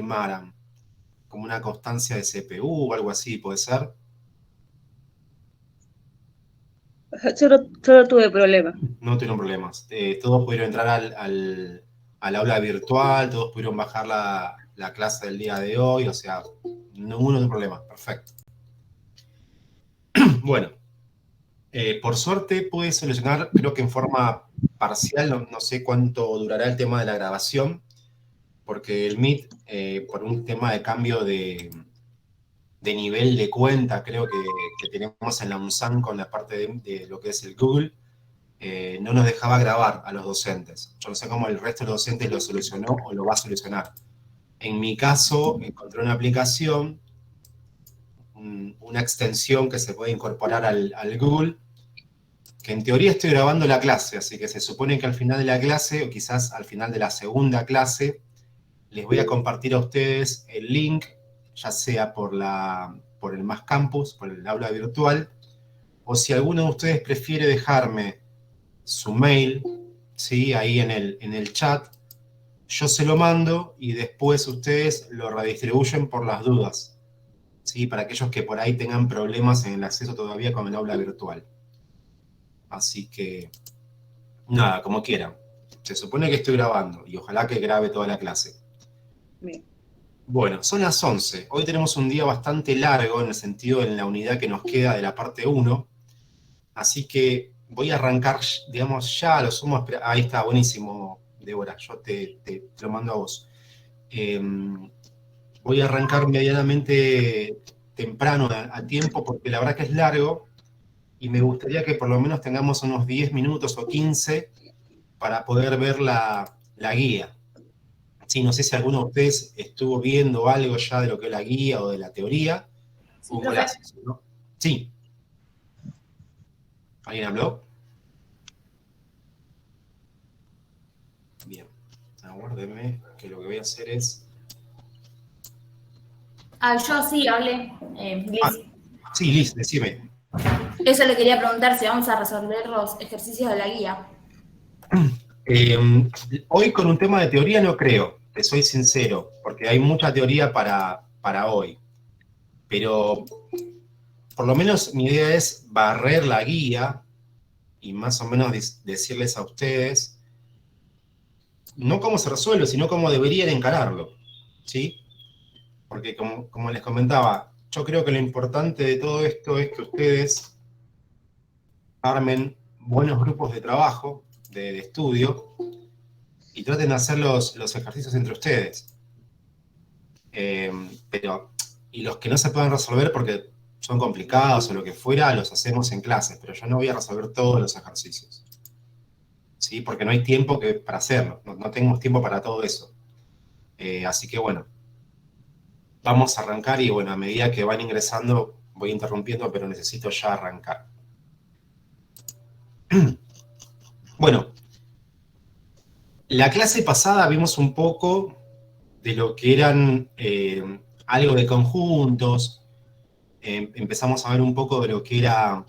firmaran, como una constancia de CPU o algo así, ¿puede ser? Solo tuve problemas. No tuvieron problemas. Todos pudieron entrar al aula virtual, todos pudieron bajar la clase del día de hoy, o sea, ninguno tuvo problemas. Perfecto. Bueno, por suerte pude solucionar, creo que en forma parcial, no sé cuánto durará el tema de la grabación, porque el Meet, por un tema de cambio de nivel de cuenta, creo que tenemos en la UNSAM con la parte de lo que es el Google, no nos dejaba grabar a los docentes. Yo no sé cómo el resto de los docentes lo solucionó o lo va a solucionar. En mi caso, encontré una aplicación, una extensión que se puede incorporar al Google, que en teoría estoy grabando la clase, así que se supone que al final de la clase, o quizás al final de la segunda clase, les voy a compartir a ustedes el link, ya sea por el Más Campus, por el aula virtual, o si alguno de ustedes prefiere dejarme su mail, ¿sí? Ahí en el chat, yo se lo mando y después ustedes lo redistribuyen por las dudas, ¿sí? Para aquellos que por ahí tengan problemas en el acceso todavía con el aula virtual. Así que, nada, como quieran. Se supone que estoy grabando y ojalá que grabe toda la clase. Bien. Bueno, son las 11. Hoy tenemos un día bastante largo en el sentido en la unidad que nos queda de la parte 1. Así que voy a arrancar, digamos, ya lo sumo. Ahí está, buenísimo, Débora. Yo te lo mando a vos. Voy a arrancar medianamente temprano a tiempo porque la verdad que es largo y me gustaría que por lo menos tengamos unos 10 minutos o 15 para poder ver la guía. Sí, no sé si alguno de ustedes estuvo viendo algo ya de lo que es la guía o de la teoría. Sí, Un profe. golazo, ¿no? Sí. ¿Alguien habló? Bien. Aguárdeme que lo que voy a hacer es... Yo sí hablé, Liz. Sí, Liz, decime. Eso le quería preguntar si vamos a resolver los ejercicios de la guía. Hoy con un tema de teoría no creo, te soy sincero, porque hay mucha teoría para hoy. Pero por lo menos mi idea es barrer la guía y más o menos decirles a ustedes, no cómo se resuelve, sino cómo deberían encararlo, ¿sí? Porque como les comentaba, yo creo que lo importante de todo esto es que ustedes armen buenos grupos de trabajo, de estudio, y traten de hacer los ejercicios entre ustedes. Y los que no se puedan resolver porque son complicados o lo que fuera, los hacemos en clase, pero yo no voy a resolver todos los ejercicios, ¿sí? Porque no hay tiempo para hacerlo, no tenemos tiempo para todo eso. Así que bueno, vamos a arrancar y bueno, a medida que van ingresando voy interrumpiendo, pero necesito ya arrancar. Bueno, la clase pasada vimos un poco de lo que eran algo de conjuntos, empezamos a ver un poco de lo que era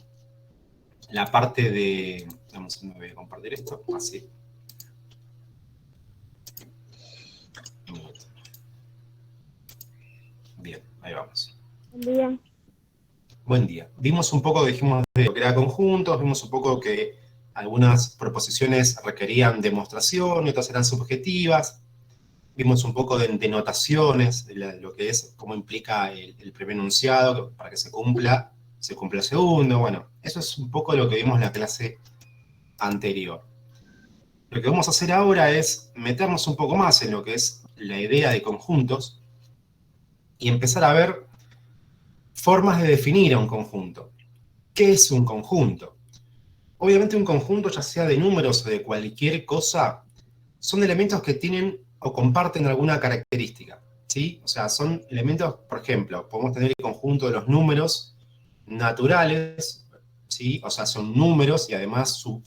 la parte de... Vamos a voy a compartir esto, así. Bien, ahí vamos. Buen día. Buen día. Vimos un poco, dijimos, de lo que era conjuntos, vimos un poco que algunas proposiciones requerían demostración y otras eran subjetivas. Vimos un poco de notaciones, de lo que es, cómo implica el primer enunciado, para que se cumpla el segundo. Bueno, eso es un poco lo que vimos en la clase anterior. Lo que vamos a hacer ahora es meternos un poco más en lo que es la idea de conjuntos y empezar a ver formas de definir a un conjunto. ¿Qué es un conjunto? Obviamente un conjunto, ya sea de números o de cualquier cosa, son elementos que tienen o comparten alguna característica, ¿sí? O sea, son elementos, por ejemplo, podemos tener el conjunto de los números naturales, ¿sí? O sea, son números y además su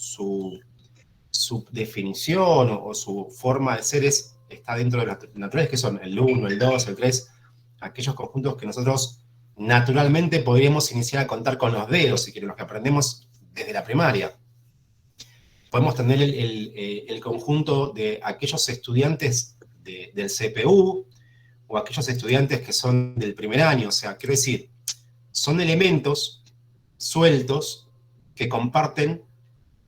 definición o su forma de ser está dentro de los naturales, que son el 1, el 2, el 3, aquellos conjuntos que nosotros naturalmente podríamos iniciar a contar con los dedos, si quieren, los que aprendemos desde la primaria. Podemos tener el conjunto de aquellos estudiantes del CPU, o aquellos estudiantes que son del primer año. O sea, quiero decir, son elementos sueltos que comparten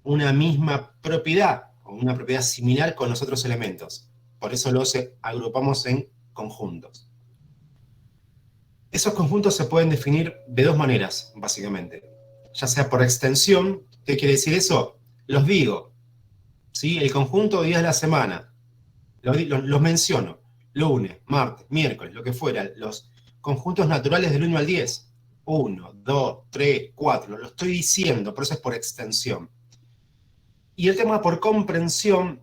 una misma propiedad, o una propiedad similar con los otros elementos. Por eso los agrupamos en conjuntos. Esos conjuntos se pueden definir de dos maneras, básicamente. Ya sea por extensión. ¿Qué quiere decir eso? Los digo, ¿sí? El conjunto de días de la semana. Los menciono. Lunes, martes, miércoles, lo que fuera. Los conjuntos naturales del 1 al 10. 1, 2, 3, 4. Lo estoy diciendo, por eso es por extensión. Y el tema por comprensión,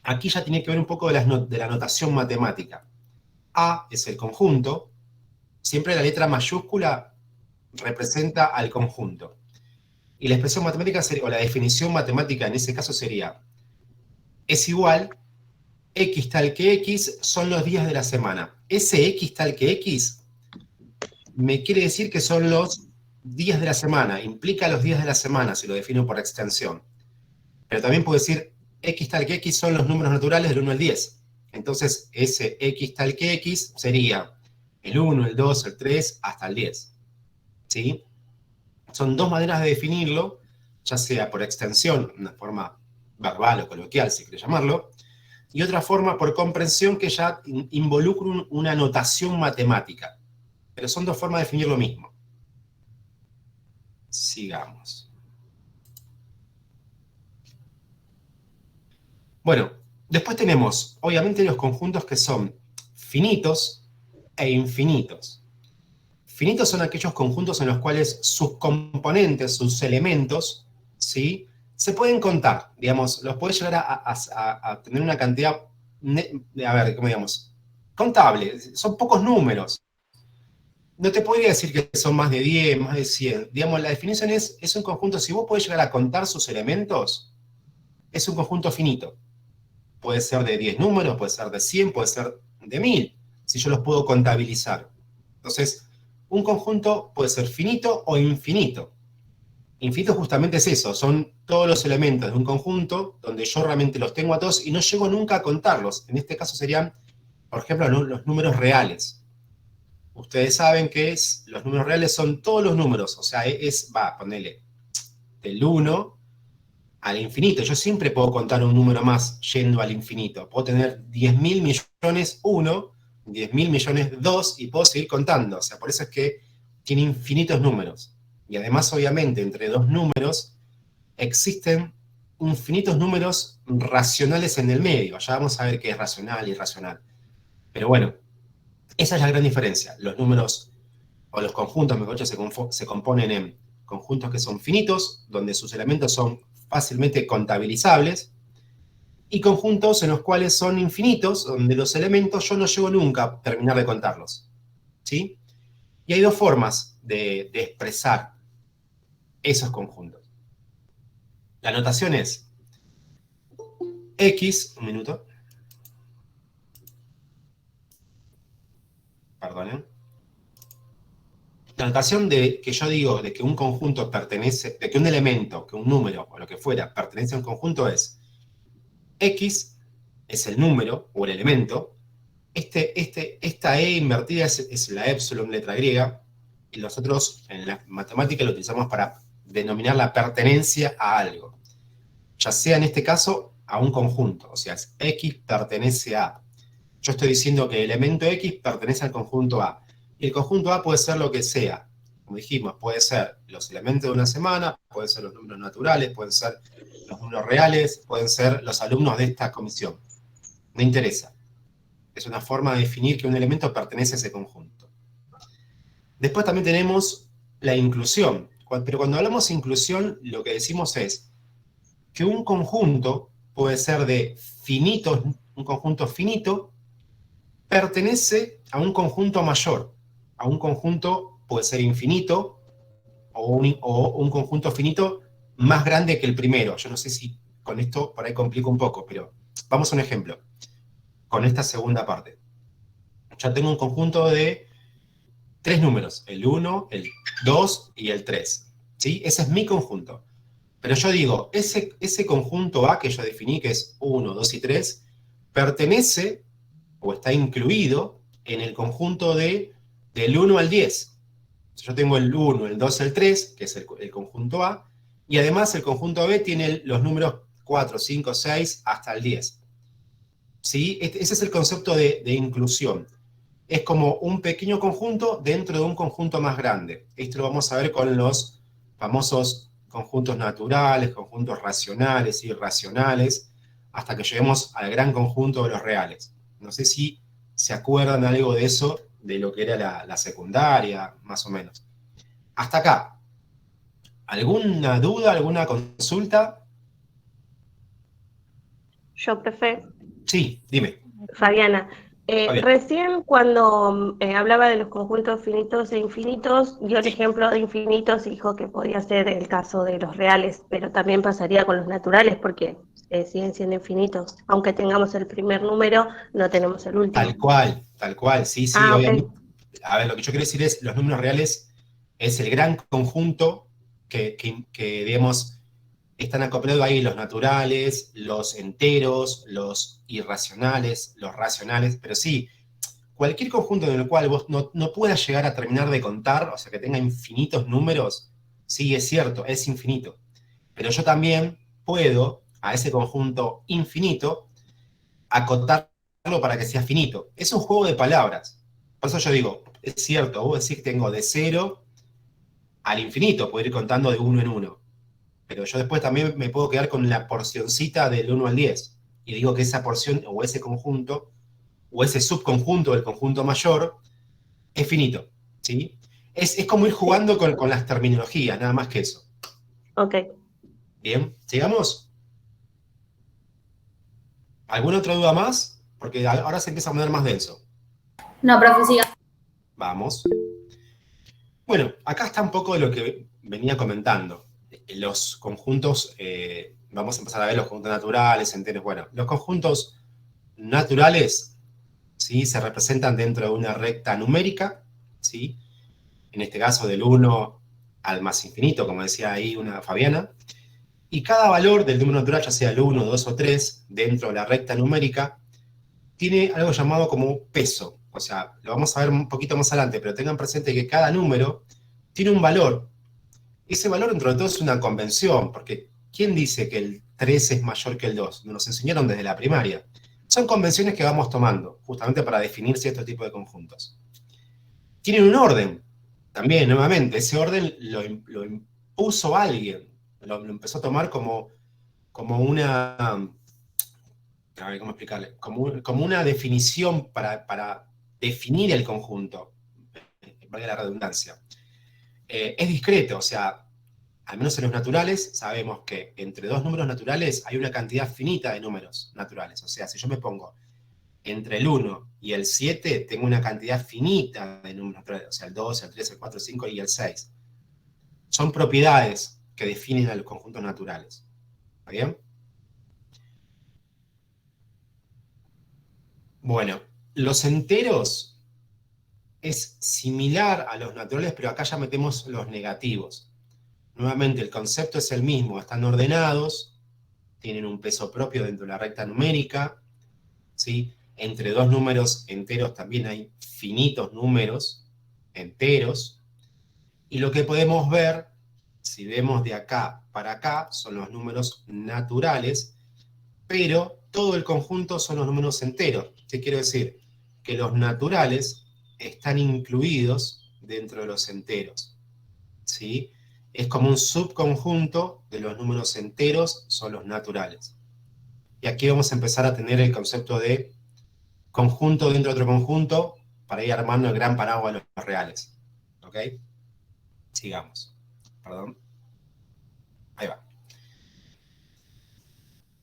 aquí ya tiene que ver un poco de la notación matemática. A es el conjunto. Siempre la letra mayúscula representa al conjunto. Y la expresión matemática sería, o la definición matemática en ese caso sería, es igual, x tal que x son los días de la semana. Ese x tal que x me quiere decir que son los días de la semana, implica los días de la semana, si lo defino por extensión. Pero también puedo decir, x tal que x son los números naturales del 1 al 10. Entonces, ese x tal que x sería el 1, el 2, el 3, hasta el 10. ¿Sí? Son dos maneras de definirlo, ya sea por extensión, una forma verbal o coloquial, si quiere llamarlo, y otra forma por comprensión que ya involucra una notación matemática. Pero son dos formas de definir lo mismo. Sigamos. Bueno, después tenemos, obviamente, los conjuntos que son finitos e infinitos. Finitos son aquellos conjuntos en los cuales sus componentes, sus elementos, ¿sí?, se pueden contar, digamos, los puedes llegar a tener una cantidad, a ver, ¿cómo digamos? Contable, son pocos números. No te podría decir que son más de 10, más de 100. Digamos, la definición es un conjunto, si vos podés llegar a contar sus elementos, es un conjunto finito. Puede ser de 10 números, puede ser de 100, puede ser de 1000, si yo los puedo contabilizar. Entonces, un conjunto puede ser finito o infinito. Infinito justamente es eso, son todos los elementos de un conjunto donde yo realmente los tengo a todos y no llego nunca a contarlos. En este caso serían, por ejemplo, los números reales. Ustedes saben que los números reales son todos los números, o sea, ponele, del 1 al infinito. Yo siempre puedo contar un número más yendo al infinito. Puedo tener 10.000 millones 1, 10.000 millones 2 y puedo seguir contando. O sea, por eso es que tiene infinitos números. Y además, obviamente, entre dos números existen infinitos números racionales en el medio. Ya vamos a ver qué es racional y irracional. Pero bueno, esa es la gran diferencia. Los números, o los conjuntos, mejor dicho, se componen en conjuntos que son finitos, donde sus elementos son fácilmente contabilizables, y conjuntos en los cuales son infinitos, donde los elementos yo no llego nunca a terminar de contarlos. ¿Sí? Y hay dos formas de expresar esos conjuntos. La notación es x, un minuto, perdonen. La notación de que yo digo de que un conjunto pertenece, de que un elemento, que un número o lo que fuera pertenece a un conjunto es x es el número o el elemento, esta e invertida es la epsilon letra griega, y nosotros en la matemática lo utilizamos para denominar la pertenencia a algo, ya sea en este caso a un conjunto, o sea, x pertenece a. Yo estoy diciendo que el elemento x pertenece al conjunto A. Y el conjunto A puede ser lo que sea. Como dijimos, puede ser los elementos de una semana, pueden ser los números naturales, pueden ser los números reales, pueden ser los alumnos de esta comisión. No interesa. Es una forma de definir que un elemento pertenece a ese conjunto. Después también tenemos la inclusión. Pero cuando hablamos de inclusión, lo que decimos es que un conjunto puede ser de finitos, un conjunto finito, pertenece a un conjunto mayor. A un conjunto puede ser infinito o un conjunto finito más grande que el primero. Yo no sé si con esto por ahí complico un poco, pero vamos a un ejemplo. Con esta segunda parte. Ya tengo un conjunto de 3 números, el 1, el 2 y el 3. ¿Sí? Ese es mi conjunto. Pero yo digo, ese conjunto A que yo definí, que es 1, 2 y 3, pertenece o está incluido en el conjunto del 1 al 10. Yo tengo el 1, el 2, el 3, que es el conjunto A, y además el conjunto B tiene los números 4, 5, 6 hasta el 10. ¿Sí? Ese es el concepto de inclusión. Es como un pequeño conjunto dentro de un conjunto más grande. Esto lo vamos a ver con los famosos conjuntos naturales, conjuntos racionales, irracionales, hasta que lleguemos al gran conjunto de los reales. No sé si se acuerdan algo de eso, de lo que era la secundaria, más o menos. Hasta acá. ¿Alguna duda, alguna consulta? Yo, profe, Sí, dime. Fabiana, Fabián. recién cuando hablaba de los conjuntos finitos e infinitos, dio el ejemplo de infinitos y dijo que podía ser el caso de los reales, pero también pasaría con los naturales porque siguen siendo infinitos. Aunque tengamos el primer número, no tenemos el último. Tal cual, sí, Ah, obviamente. ok. A ver, lo que yo quiero decir es, los números reales es el gran conjunto que digamos, están acoplados ahí los naturales, los enteros, los irracionales, los racionales, pero sí, cualquier conjunto en el cual vos no puedas llegar a terminar de contar, o sea, que tenga infinitos números, sí, es cierto, es infinito. Pero yo también puedo, a ese conjunto infinito, acotarlo para que sea finito. Es un juego de palabras. Por eso yo digo, es cierto, vos decís que tengo de 0 al infinito, puedo ir contando de 1 en 1. Pero yo después también me puedo quedar con la porcioncita del 1 al 10. Y digo que esa porción, o ese conjunto, o ese subconjunto del conjunto mayor, es finito. ¿Sí? Es como ir jugando con las terminologías, nada más que eso. Ok. Bien, ¿sigamos? ¿Alguna otra duda más? Porque ahora se empieza a poner más denso. No, profe, siga. Vamos. Bueno, acá está un poco de lo que venía comentando. Los conjuntos, vamos a empezar a ver los conjuntos naturales, enteros. Bueno, los conjuntos naturales, ¿sí? Se representan dentro de una recta numérica, ¿sí? En este caso del 1 al más infinito, como decía ahí una Fabiana. Y cada valor del número natural, ya sea el 1, 2 o 3, dentro de la recta numérica, tiene algo llamado como peso. O sea, lo vamos a ver un poquito más adelante, pero tengan presente que cada número tiene un valor. Ese valor, dentro de todo, es una convención, porque ¿quién dice que el 3 es mayor que el 2? Nos enseñaron desde la primaria. Son convenciones que vamos tomando, justamente para definir cierto tipo de conjuntos. Tienen un orden, también, nuevamente. Ese orden lo impuso alguien, lo empezó a tomar como una, a ver, ¿cómo explicarle? Como una definición para definir el conjunto, valga la redundancia. Es discreto, o sea, al menos en los naturales, sabemos que entre dos números naturales hay una cantidad finita de números naturales. O sea, si yo me pongo entre el 1 y el 7, tengo una cantidad finita de números naturales. O sea, el 2, el 3, el 4, el 5 y el 6. Son propiedades que definen a los conjuntos naturales. ¿Está bien? Bueno, los enteros es similar a los naturales, pero acá ya metemos los negativos. Nuevamente, el concepto es el mismo, están ordenados, tienen un peso propio dentro de la recta numérica, ¿sí? Entre dos números enteros también hay finitos números enteros, y lo que podemos ver, si vemos de acá para acá, son los números naturales, pero todo el conjunto son los números enteros. ¿Qué quiero decir? Que los naturales están incluidos dentro de los enteros, ¿sí? Es como un subconjunto de los números enteros, son los naturales. Y aquí vamos a empezar a tener el concepto de conjunto dentro de otro conjunto para ir armando el gran paraguas de los reales. ¿Ok? Sigamos. Perdón. Ahí va.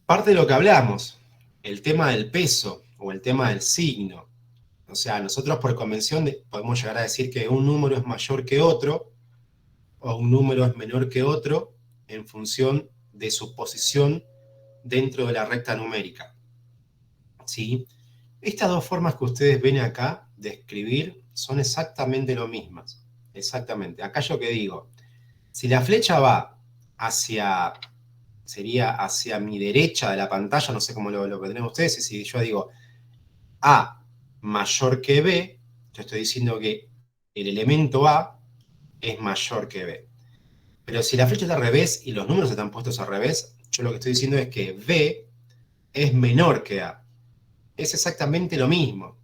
Parte de lo que hablamos, el tema del peso o el tema del signo. O sea, nosotros por convención podemos llegar a decir que un número es mayor que otro o un número es menor que otro en función de su posición dentro de la recta numérica. ¿Sí? Estas dos formas que ustedes ven acá de escribir son exactamente lo mismas. Exactamente. Acá yo que digo, si la flecha va sería hacia mi derecha de la pantalla, no sé cómo lo tendrán ustedes, y si yo digo A mayor que B, yo estoy diciendo que el elemento A es mayor que B. Pero si la flecha está al revés y los números están puestos al revés, yo lo que estoy diciendo es que B es menor que A. Es exactamente lo mismo.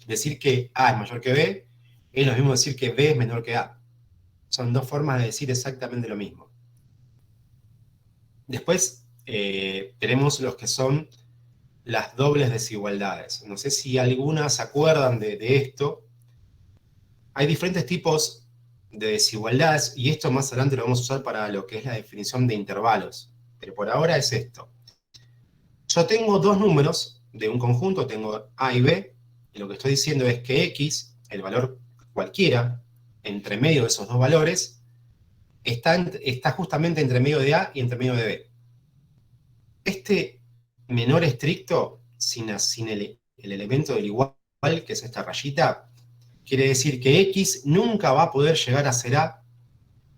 Decir que A es mayor que B es lo mismo decir que B es menor que A. Son dos formas de decir exactamente lo mismo. Después tenemos los que son las dobles desigualdades. No sé si algunas se acuerdan de esto. Hay diferentes tipos de desigualdades y esto más adelante lo vamos a usar para lo que es la definición de intervalos. Pero por ahora es esto. Yo tengo dos números de un conjunto, tengo A y B, y lo que estoy diciendo es que X, el valor cualquiera, entre medio de esos dos valores, está justamente entre medio de A y entre medio de B. Este menor estricto, sin el elemento del igual, que es esta rayita, quiere decir que X nunca va a poder llegar a ser A,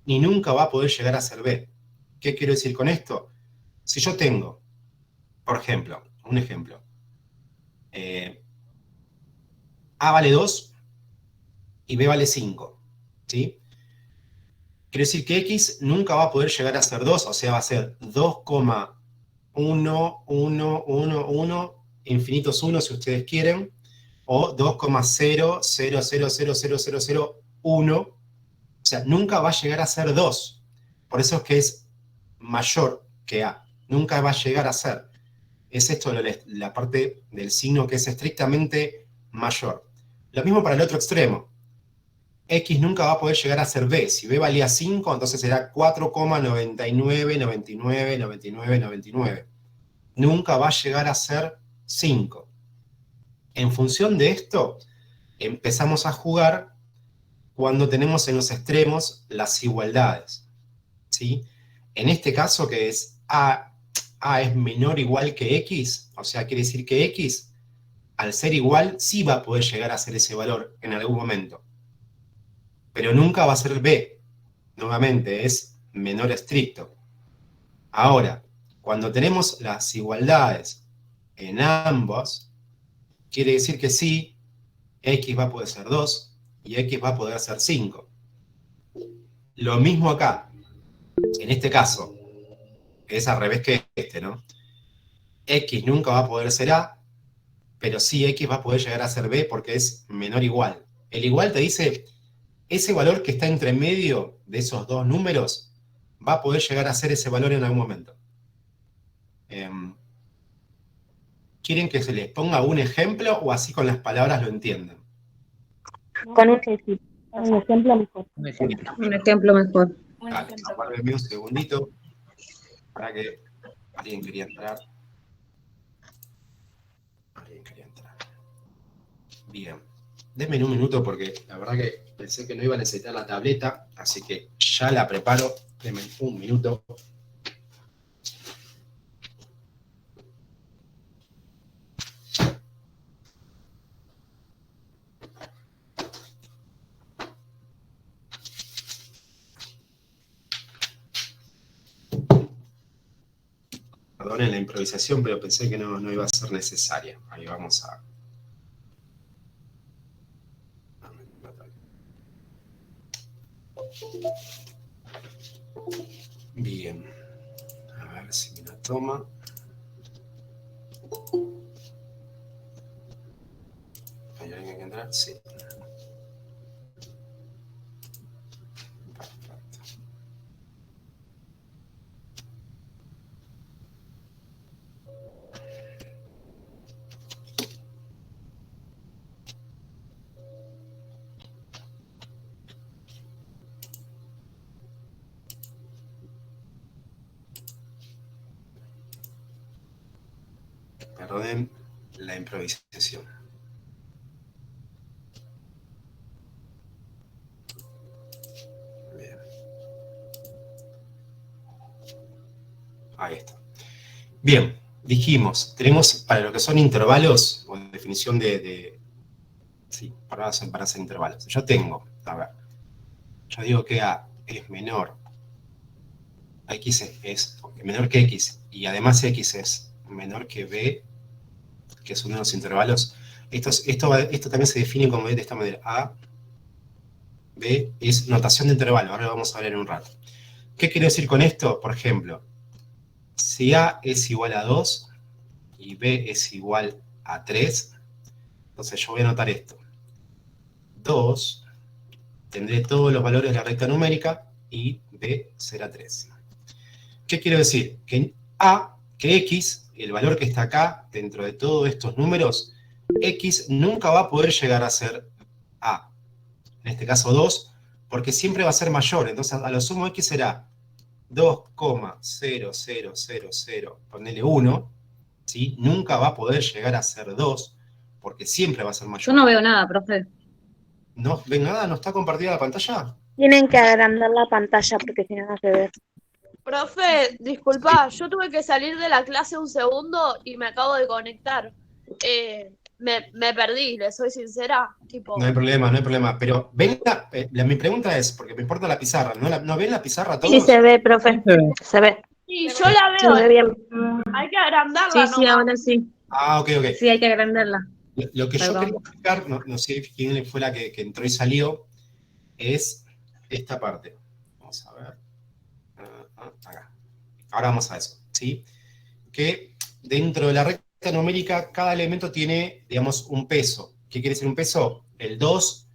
ni nunca va a poder llegar a ser B. ¿Qué quiero decir con esto? Si yo tengo, por ejemplo, un ejemplo, A vale 2 y B vale 5, ¿sí? Quiere decir que X nunca va a poder llegar a ser 2, o sea, va a ser 2,11111, infinitos 1 si ustedes quieren, o 2,000000001, o sea, nunca va a llegar a ser 2. Por eso es que es mayor que A, nunca va a llegar a ser. Es esto la parte del signo que es estrictamente mayor. Lo mismo para el otro extremo. X nunca va a poder llegar a ser B. Si B valía 5, entonces será 4,99999999. Nunca va a llegar a ser 5. En función de esto, empezamos a jugar cuando tenemos en los extremos las igualdades, ¿sí? En este caso, que es A es menor o igual que X, o sea, quiere decir que X, al ser igual, sí va a poder llegar a ser ese valor en algún momento. Pero nunca va a ser B. Nuevamente, es menor estricto. Ahora, cuando tenemos las igualdades en ambos, quiere decir que sí, X va a poder ser 2 y X va a poder ser 5. Lo mismo acá. En este caso, es al revés que este, ¿no? X nunca va a poder ser A, pero sí X va a poder llegar a ser B porque es menor o igual. El igual te dice, ese valor que está entre medio de esos dos números va a poder llegar a ser ese valor en algún momento. ¿Quieren que se les ponga un ejemplo o así con las palabras lo entienden? Con un ejemplo mejor. Un ejemplo. Un ejemplo mejor. Vale, aguárdenme un segundito para que alguien quería entrar. Bien. Denme un minuto porque la verdad que pensé que no iba a necesitar la tableta, así que ya la preparo. Denme un minuto. Perdonen la improvisación, pero pensé que no iba a ser necesaria. Ahí vamos a... Bien. A ver si me la toma. ¿Hay alguien que entrar? Sí. Perdonen la improvisación. Bien. Ahí está. Bien, dijimos, tenemos para lo que son intervalos, o definición sí, para hacer intervalos. Yo tengo, a ver, yo digo que A es menor, X es menor que X, y además X es menor que B, que es uno de los intervalos. Esto también se define como de esta manera. A, B, es notación de intervalo. Ahora lo vamos a ver en un rato. ¿Qué quiero decir con esto? Por ejemplo, si A es igual a 2 y B es igual a 3, entonces yo voy a anotar esto. 2, tendré todos los valores de la recta numérica y B será 3. ¿Qué quiero decir? Que X, el valor que está acá, dentro de todos estos números, X nunca va a poder llegar a ser A. En este caso 2, porque siempre va a ser mayor. Entonces, a lo sumo X será 2,0000, ponele 1, ¿sí? Nunca va a poder llegar a ser 2, porque siempre va a ser mayor. Yo no veo nada, profe. ¿No ven nada? ¿No está compartida la pantalla? Tienen que agrandar la pantalla porque si no, no se ve. Profe, disculpa, yo tuve que salir de la clase un segundo y me acabo de conectar. Me perdí, le soy sincera. Tipo, No hay problema. Pero ven mi pregunta es, porque me importa la pizarra, ¿no ven la pizarra todos? Sí, se ve, profe. Se ve. sí, yo la Se ve veo, bien. hay que agrandarla, Sí, ¿no? ahora sí. Ah, ok. Sí, hay que agrandarla. Lo que yo Perdón. quería explicar, no sé quién fue la que entró y salió, es esta parte. Vamos a ver. Acá. Ahora vamos a eso, ¿sí? Que dentro de la recta numérica, cada elemento tiene, digamos, un peso. ¿Qué quiere decir un peso? El 2,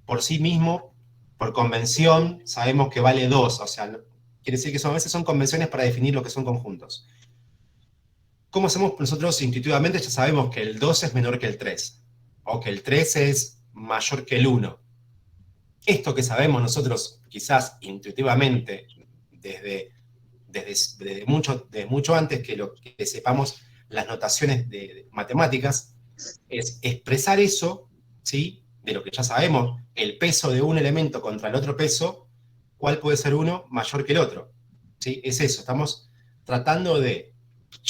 por sí mismo, por convención, sabemos que vale 2. O sea, quiere decir que a veces son convenciones para definir lo que son conjuntos. ¿Cómo hacemos nosotros intuitivamente? Ya sabemos que el 2 es menor que el 3, o que el 3 es mayor que el 1. Esto que sabemos nosotros, quizás intuitivamente, desde mucho antes que lo que sepamos las notaciones de matemáticas, es expresar eso, ¿sí? De lo que ya sabemos, el peso de un elemento contra el otro peso, ¿cuál puede ser uno mayor que el otro? ¿Sí? Es eso, estamos tratando de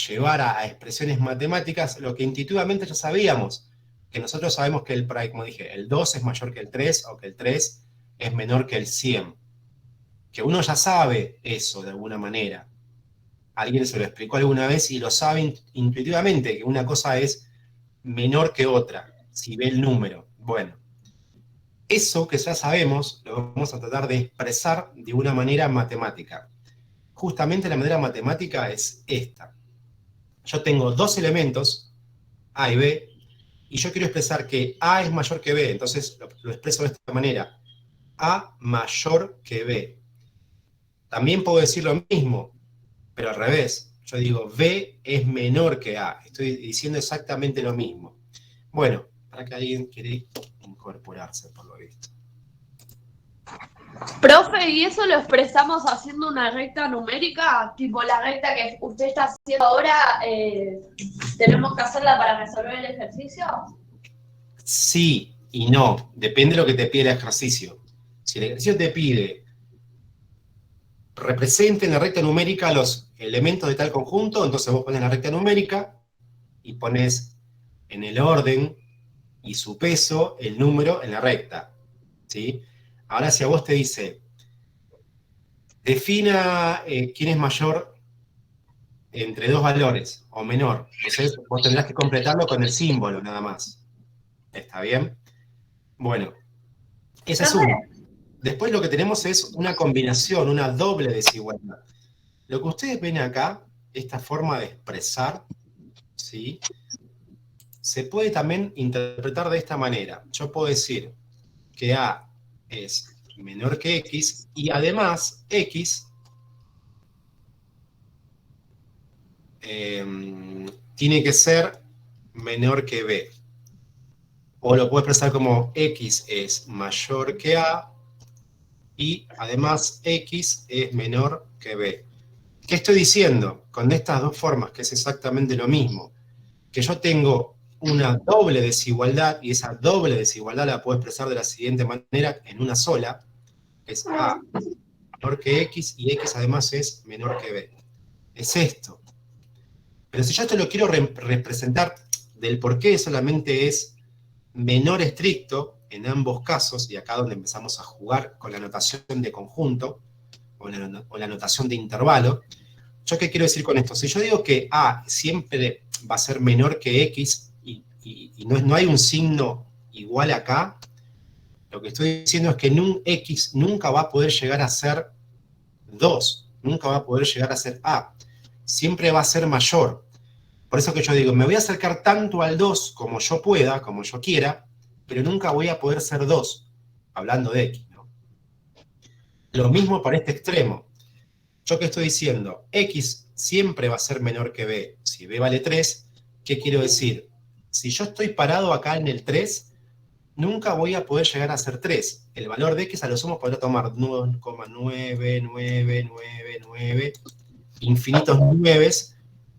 llevar a expresiones matemáticas lo que intuitivamente ya sabíamos, que nosotros sabemos que como dije, el 2 es mayor que el 3, o que el 3 es menor que el 100. Que uno ya sabe eso de alguna manera. Alguien se lo explicó alguna vez y lo sabe intuitivamente, que una cosa es menor que otra, si ve el número. Bueno, eso que ya sabemos, lo vamos a tratar de expresar de una manera matemática. Justamente la manera matemática es esta. Yo tengo dos elementos, A y B, y yo quiero expresar que A es mayor que B, entonces lo expreso de esta manera. A mayor que B. También puedo decir lo mismo, pero al revés. Yo digo, B es menor que A. Estoy diciendo exactamente lo mismo. Bueno, para que alguien quiere incorporarse, por lo visto. Profe, ¿y eso lo expresamos haciendo una recta numérica? Tipo la recta que usted está haciendo ahora, ¿tenemos que hacerla para resolver el ejercicio? Sí y no. Depende de lo que te pide el ejercicio. Si el ejercicio te pide represente en la recta numérica los elementos de tal conjunto, entonces vos pones la recta numérica y pones en el orden y su peso el número en la recta, ¿sí? Ahora si a vos te dice, defina quién es mayor entre dos valores o menor, entonces vos tendrás que completarlo con el símbolo nada más. ¿Está bien? Bueno, esa es una. Después lo que tenemos es una combinación, una doble desigualdad. Lo que ustedes ven acá, esta forma de expresar, ¿sí? Se puede también interpretar de esta manera. Yo puedo decir que A es menor que X y además X tiene que ser menor que B. O lo puedo expresar como X es mayor que A y además X es menor que B. ¿Qué estoy diciendo con estas dos formas? Que es exactamente lo mismo. Que yo tengo una doble desigualdad y esa doble desigualdad la puedo expresar de la siguiente manera en una sola, que es A menor que X y X además es menor que B. Es esto. Pero si yo esto lo quiero representar del por qué solamente es menor estricto en ambos casos, y acá donde empezamos a jugar con la notación de conjunto o la notación de intervalo, ¿yo qué quiero decir con esto? Si yo digo que A siempre va a ser menor que X y y no hay un signo igual acá, lo que estoy diciendo es que x nunca va a poder llegar a ser 2, nunca va a poder llegar a ser a, siempre va a ser mayor. Por eso que yo digo, me voy a acercar tanto al 2 como yo pueda, como yo quiera, pero nunca voy a poder ser 2, hablando de x, ¿no? Lo mismo para este extremo. ¿Yo qué estoy diciendo? X siempre va a ser menor que b. Si b vale 3, ¿qué quiero decir? Si yo estoy parado acá en el 3, nunca voy a poder llegar a ser 3. El valor de x a lo sumo podrá tomar 9,999, infinitos 9,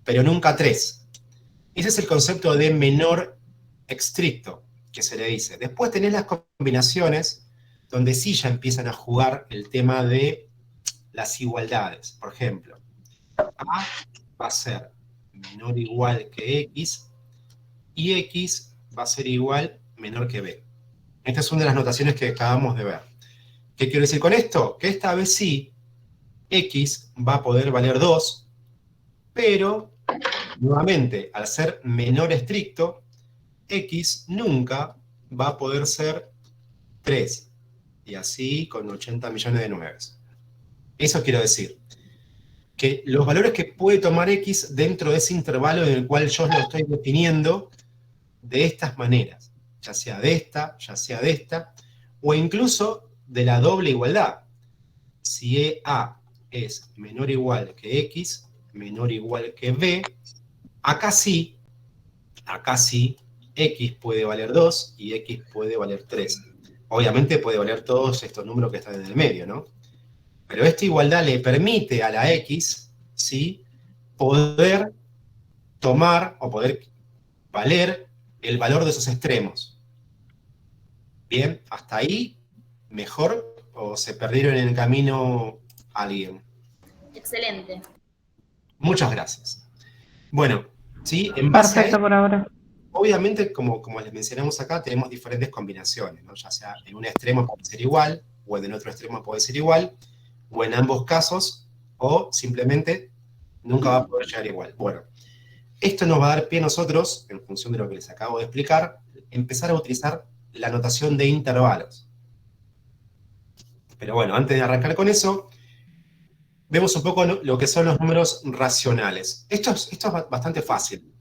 pero nunca 3. Ese es el concepto de menor estricto, que se le dice. Después tenés las combinaciones, donde sí ya empiezan a jugar el tema de las igualdades. Por ejemplo, a va a ser menor o igual que x, y x va a ser igual menor que b. Esta es una de las notaciones que acabamos de ver. ¿Qué quiero decir con esto? Que esta vez sí, x va a poder valer 2, pero, nuevamente, al ser menor estricto, x nunca va a poder ser 3. Y así con 80 millones de 9. Eso quiero decir. Que los valores que puede tomar x dentro de ese intervalo en el cual yo lo estoy definiendo de estas maneras. Ya sea de esta, o incluso de la doble igualdad. Si a es menor o igual que x, menor o igual que b, acá sí, x puede valer 2 y x puede valer 3. Obviamente puede valer todos estos números que están en el medio, ¿no? Pero esta igualdad le permite a la x, ¿sí?, poder tomar o poder valer el valor de esos extremos. Bien, hasta ahí, mejor, o se perdieron en el camino alguien. Excelente. Muchas gracias. Bueno, ¿sí? En base a Perfecto esto, por ahora. obviamente, como les mencionamos acá, tenemos diferentes combinaciones, ¿no? Ya sea en un extremo puede ser igual, o en el otro extremo puede ser igual, o en ambos casos, o simplemente nunca va a poder llegar igual. Bueno, esto nos va a dar pie a nosotros, en función de lo que les acabo de explicar, empezar a utilizar la notación de intervalos. Pero bueno, antes de arrancar con eso, vemos un poco lo que son los números racionales. Esto es bastante fácil.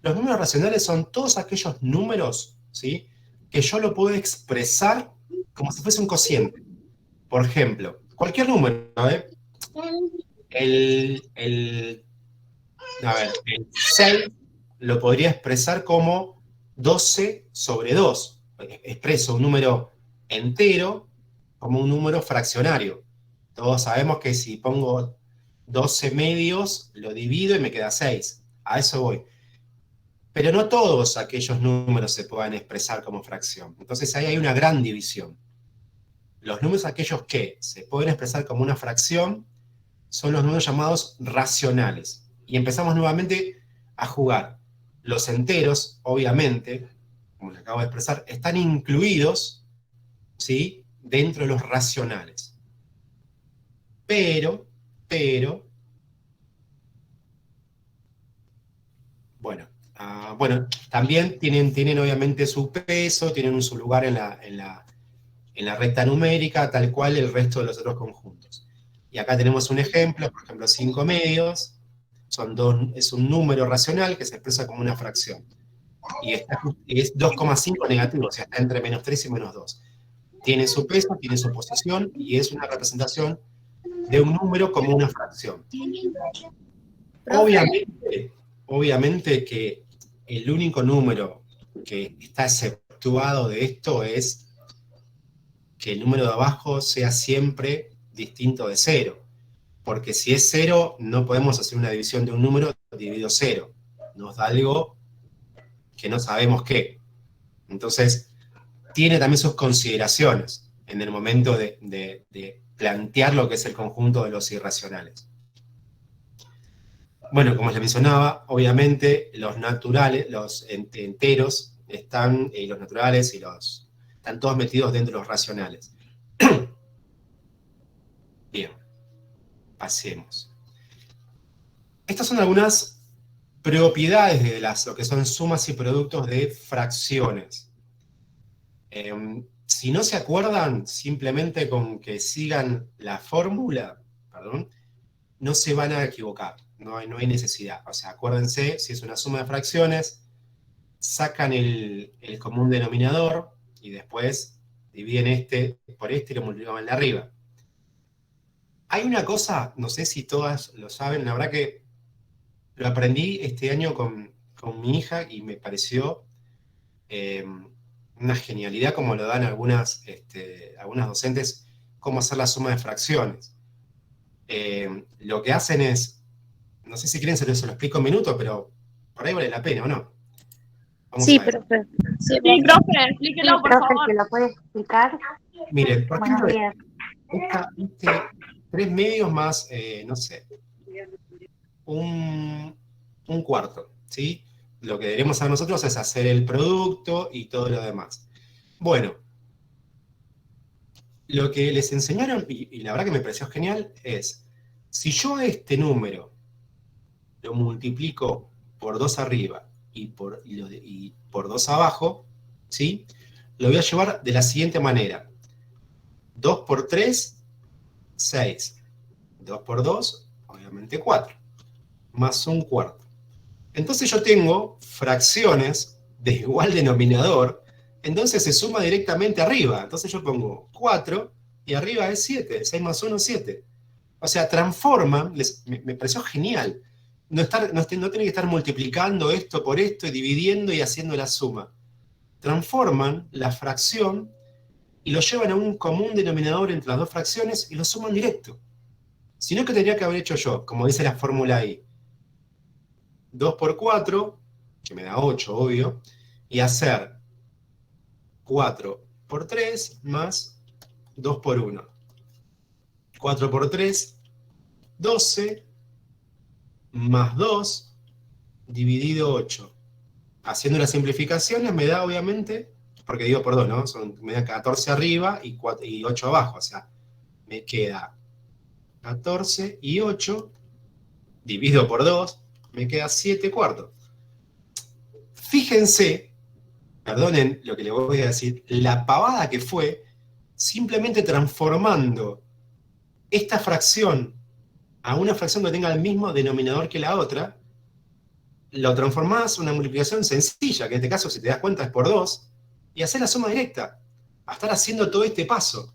Los números racionales son todos aquellos números, ¿sí?, que yo lo puedo expresar como si fuese un cociente. Por ejemplo, cualquier número, ¿eh? El 6 lo podría expresar como 12 sobre 2. Expreso un número entero como un número fraccionario. Todos sabemos que si pongo 12 medios, lo divido y me queda 6. A eso voy. Pero no todos aquellos números se puedan expresar como fracción. Entonces ahí hay una gran división. Los números aquellos que se pueden expresar como una fracción son los números llamados racionales. Y empezamos nuevamente a jugar. Los enteros, obviamente, como les acabo de expresar, están incluidos, ¿sí?, dentro de los racionales. Pero, bueno, también tienen obviamente su peso, tienen su lugar en la recta numérica, tal cual el resto de los otros conjuntos. Y acá tenemos un ejemplo, por ejemplo, 5 medios, es un número racional que se expresa como una fracción. Y es 2,5 negativo, o sea, está entre menos 3 y menos 2. Tiene su peso, tiene su posición, y es una representación de un número como una fracción. Obviamente que el único número que está exceptuado de esto es que el número de abajo sea siempre distinto de 0. Porque si es 0, no podemos hacer una división de un número dividido 0. Nos da algo que no sabemos qué. Entonces, tiene también sus consideraciones en el momento de plantear lo que es el conjunto de los irracionales. Bueno, como les mencionaba, obviamente los naturales, los enteros, los naturales y están todos metidos dentro de los racionales. Bien, pasemos. Estas son algunas propiedades de lo que son sumas y productos de fracciones. Si no se acuerdan, simplemente con que sigan la fórmula, no se van a equivocar, no hay necesidad. O sea, acuérdense, si es una suma de fracciones, sacan el común denominador y después dividen este por este y lo multiplican el de arriba. Hay una cosa, no sé si todas lo saben, la verdad que lo aprendí este año con mi hija y me pareció una genialidad como lo dan algunas docentes, cómo hacer la suma de fracciones. Lo que hacen es, no sé si quieren se lo explico en minutos, pero por ahí vale la pena, ¿o no? Vamos Sí, a ver. profe. Sí, profe, explíquelo, por Profe, favor. ¿se lo puede explicar? Miren, por Buenos ejemplo, días. 3 medios más, no sé, un cuarto, ¿sí? Lo que debemos hacer nosotros es hacer el producto y todo lo demás. Bueno, lo que les enseñaron, y la verdad que me pareció genial, es, si yo a este número lo multiplico por 2 arriba y por 2 abajo, ¿sí? Lo voy a llevar de la siguiente manera. 2 por 3, 6. 2 por 2, obviamente 4. Más un cuarto. Entonces yo tengo fracciones de igual denominador, entonces se suma directamente arriba. Entonces yo pongo 4 y arriba es 7. 6 más 1, 7. O sea, transforman, me pareció genial. No tiene que estar multiplicando esto por esto y dividiendo y haciendo la suma. Transforman la fracción y lo llevan a un común denominador entre las dos fracciones y lo suman directo. Si no, ¿qué tendría que haber hecho yo? Como dice la fórmula ahí. 2 por 4, que me da 8, obvio, y hacer 4 por 3 más 2 por 1. 4 por 3, 12, más 2, dividido 8. Haciendo las simplificaciones me da, obviamente, porque digo por 2, ¿no? Me da 14 arriba y 8 abajo, o sea, me queda 14 y 8, dividido por 2, me queda 7 cuartos. Fíjense, perdonen lo que les voy a decir, la pavada que fue simplemente transformando esta fracción a una fracción que tenga el mismo denominador que la otra, lo transformás en una multiplicación sencilla, que en este caso, si te das cuenta, es por 2, y hacer la suma directa, a estar haciendo todo este paso.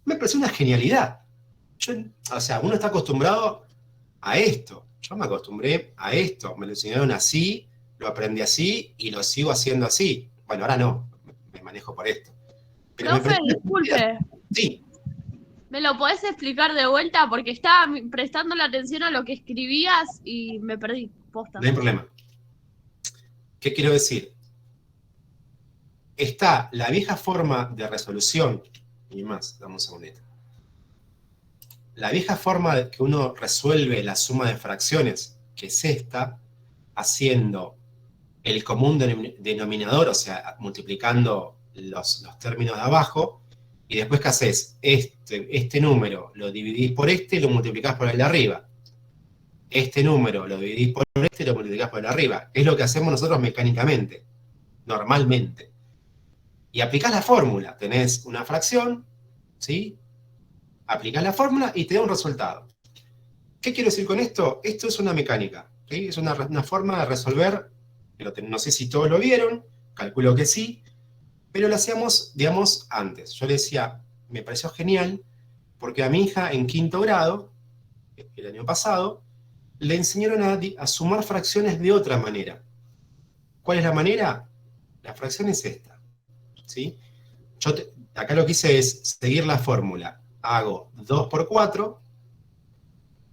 Me pareció una genialidad. O sea, uno está acostumbrado a esto. Yo me acostumbré a esto, me lo enseñaron así, lo aprendí así y lo sigo haciendo así. Bueno, ahora no, me manejo por esto. Pero Profe, disculpe. Sí. ¿Me lo podés explicar de vuelta? Porque estaba prestando la atención a lo que escribías y me perdí. Posta. No hay problema. ¿Qué quiero decir? Está la vieja forma de resolución, y más, dame un segundito. La vieja forma de que uno resuelve la suma de fracciones, que es esta, haciendo el común denominador, o sea, multiplicando los términos de abajo, y después ¿qué haces? Este número lo dividís por este y lo multiplicás por el de arriba. Este número lo dividís por este y lo multiplicás por el de arriba. Es lo que hacemos nosotros mecánicamente, normalmente. Y aplicás la fórmula. Tenés una fracción, ¿sí? Aplicás la fórmula y te da un resultado. ¿Qué quiero decir con esto? Esto es una mecánica, ¿sí? Es una forma de resolver, no sé si todos lo vieron, calculo que sí, pero lo hacíamos, digamos, antes. Yo le decía, me pareció genial, porque a mi hija en 5º grado, el año pasado, le enseñaron a sumar fracciones de otra manera. ¿Cuál es la manera? La fracción es esta, ¿sí? Acá lo que hice es seguir la fórmula. Hago 2 por 4,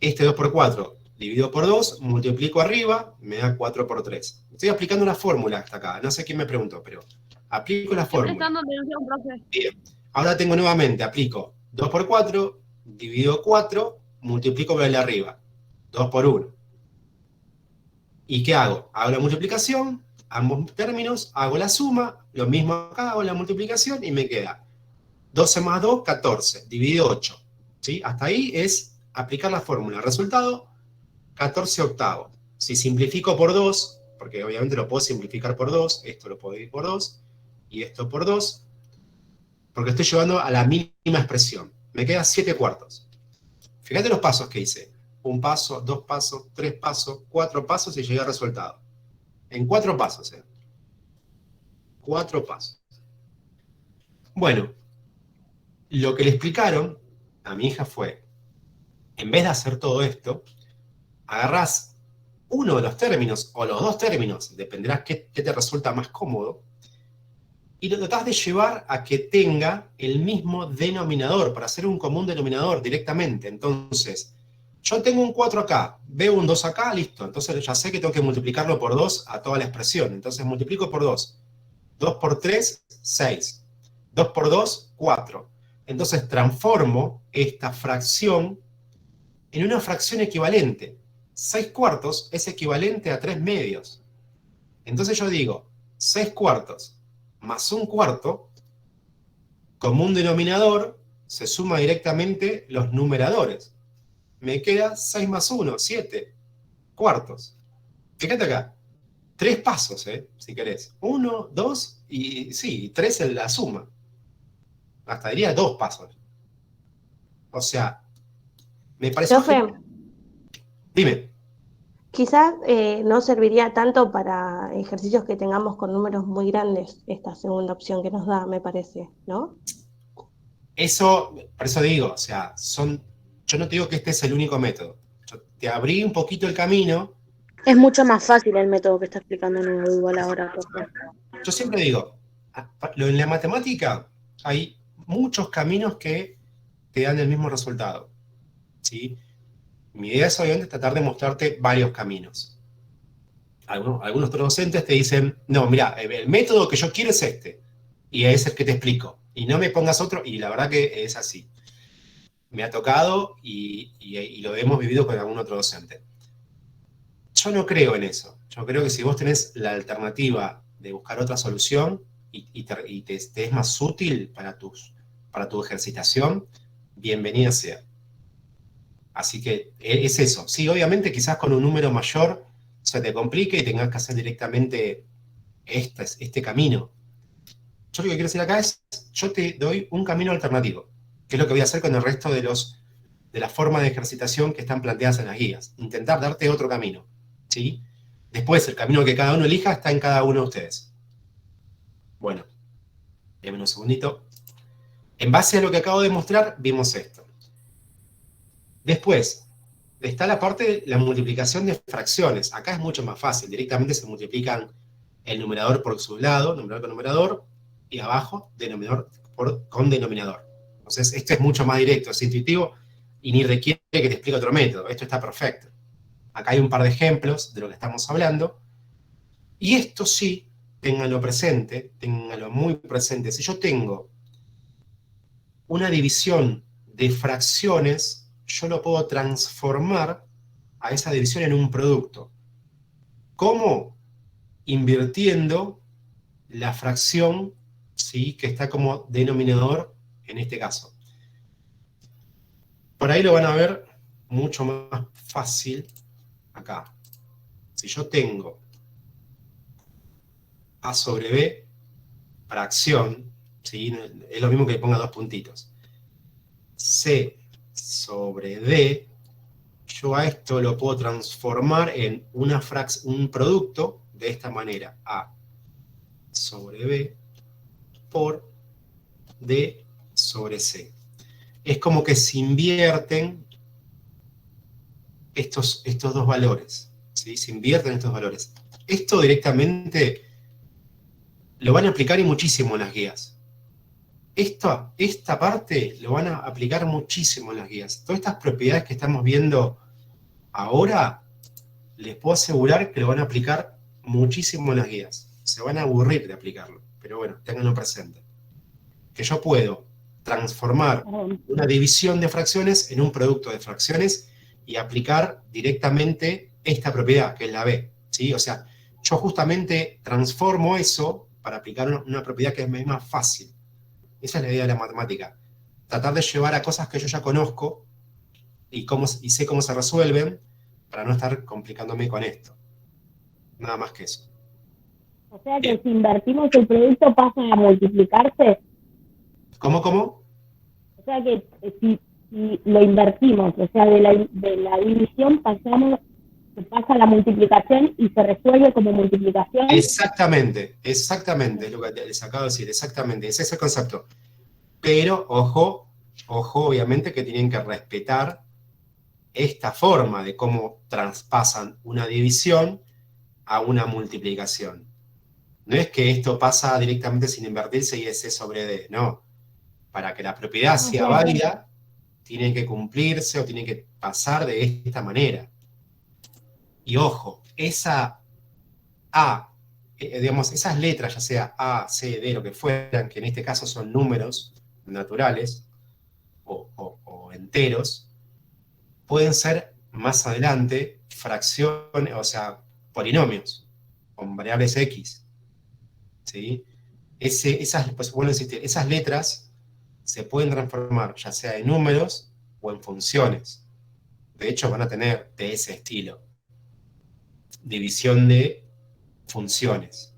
este 2 por 4 dividido por 2, multiplico arriba, me da 4 por 3. Estoy aplicando una fórmula hasta acá, no sé quién me preguntó, pero aplico la Estoy fórmula. prestando atención, profe. Bien, ahora tengo nuevamente, aplico 2 por 4, dividido 4, multiplico por el de arriba, 2 por 1. ¿Y qué hago? Hago la multiplicación, ambos términos, hago la suma, lo mismo acá, hago la multiplicación y me queda 12 más 2, 14, dividido 8. ¿Sí? Hasta ahí es aplicar la fórmula. Resultado, 14 octavos. Si simplifico por 2, porque obviamente lo puedo simplificar por 2, esto lo puedo dividir por 2, y esto por 2, porque estoy llevando a la mínima expresión. Me queda 7/4. Fíjate los pasos que hice. 1 paso, 2 pasos, 3 pasos, 4 pasos y llegué al resultado. En 4 pasos, 4 pasos. Bueno, lo que le explicaron a mi hija fue, en vez de hacer todo esto, agarrás uno de los términos, o los dos términos, dependerá qué te resulta más cómodo, y lo tratás de llevar a que tenga el mismo denominador, para hacer un común denominador directamente. Entonces, yo tengo un 4 acá, veo un 2 acá, listo. Entonces ya sé que tengo que multiplicarlo por 2 a toda la expresión. Entonces multiplico por 2. 2 por 3, 6. 2 por 2, 4. Entonces transformo esta fracción en una fracción equivalente. 6/4 es equivalente a 3/2. Entonces yo digo, 6/4 más 1/4, como un denominador, se suma directamente los numeradores. Me queda 6 más 1, 7/4. Fíjate acá, 3 pasos, si querés. 1, 2 y sí, 3 es la suma. Hasta diría 2 pasos. O sea, me parece... Profe, Dime. quizás no serviría tanto para ejercicios que tengamos con números muy grandes, esta segunda opción que nos da, me parece, ¿no? Eso, por eso digo, o sea, yo no te digo que este es el único método. Yo te abrí un poquito el camino. Es mucho más fácil el método que está explicando Nuevo igual ahora, profe. Yo siempre digo, en la matemática hay muchos caminos que te dan el mismo resultado, ¿sí? Mi idea es obviamente tratar de mostrarte varios caminos. Algunos otros docentes te dicen, no, mira, el método que yo quiero es este, y es el que te explico, y no me pongas otro, y la verdad que es así. Me ha tocado y lo hemos vivido con algún otro docente. Yo no creo en eso. Yo creo que si vos tenés la alternativa de buscar otra solución y te es más útil para tu ejercitación, bienvenida sea. Así que es eso. Sí, obviamente quizás con un número mayor se te complique y tengas que hacer directamente este camino. Yo lo que quiero decir acá es, yo te doy un camino alternativo, que es lo que voy a hacer con el resto de las formas de ejercitación que están planteadas en las guías. Intentar darte otro camino, ¿sí? Después, el camino que cada uno elija está en cada uno de ustedes. Bueno, déjenme un segundito. En base a lo que acabo de mostrar, vimos esto. Después, está la parte de la multiplicación de fracciones. Acá es mucho más fácil. Directamente se multiplican el numerador por su lado, numerador con numerador, y abajo, denominador con denominador. Entonces, esto es mucho más directo, es intuitivo, y ni requiere que te explique otro método. Esto está perfecto. Acá hay un par de ejemplos de lo que estamos hablando. Y esto sí, ténganlo presente, ténganlo muy presente. Si yo tengo una división de fracciones, yo lo puedo transformar a esa división en un producto. ¿Cómo? Invirtiendo la fracción, ¿sí?, que está como denominador en este caso. Por ahí lo van a ver mucho más fácil acá. Si yo tengo A sobre B, fracción, ¿sí?, es lo mismo que ponga 2 puntitos. C sobre D, yo a esto lo puedo transformar en un producto de esta manera. A sobre B por D sobre C. Es como que se invierten estos dos valores, ¿sí? Se invierten estos valores. Esto directamente lo van a aplicar y muchísimo en las guías. Esta parte lo van a aplicar muchísimo en las guías. Todas estas propiedades que estamos viendo ahora, les puedo asegurar que lo van a aplicar muchísimo en las guías. Se van a aburrir de aplicarlo, pero bueno, ténganlo presente. Que yo puedo transformar una división de fracciones en un producto de fracciones y aplicar directamente esta propiedad, que es la B, ¿sí? O sea, yo justamente transformo eso para aplicar una propiedad que es más fácil. Esa es la idea de la matemática. Tratar de llevar a cosas que yo ya conozco y sé cómo se resuelven, para no estar complicándome con esto. Nada más que eso. O sea que Bien. si invertimos el producto pasa a multiplicarse. ¿Cómo? O sea que si lo invertimos, o sea, de la división se pasa a la multiplicación y se resuelve como multiplicación. Exactamente, es lo que les acabo de decir, exactamente, ese es el concepto. Pero, ojo, obviamente que tienen que respetar esta forma de cómo traspasan una división a una multiplicación. No es que esto pasa directamente sin invertirse y es C sobre D, no. Para que la propiedad sea válida, tiene que cumplirse o tiene que pasar de esta manera. Y ojo, esa A, digamos, esas letras, ya sea A, C, D, lo que fueran, que en este caso son números naturales o enteros, pueden ser más adelante fracciones, o sea, polinomios, con variables X. ¿Sí? Pues, bueno, esas letras se pueden transformar ya sea en números o en funciones. De hecho, van a tener de ese estilo. División de funciones.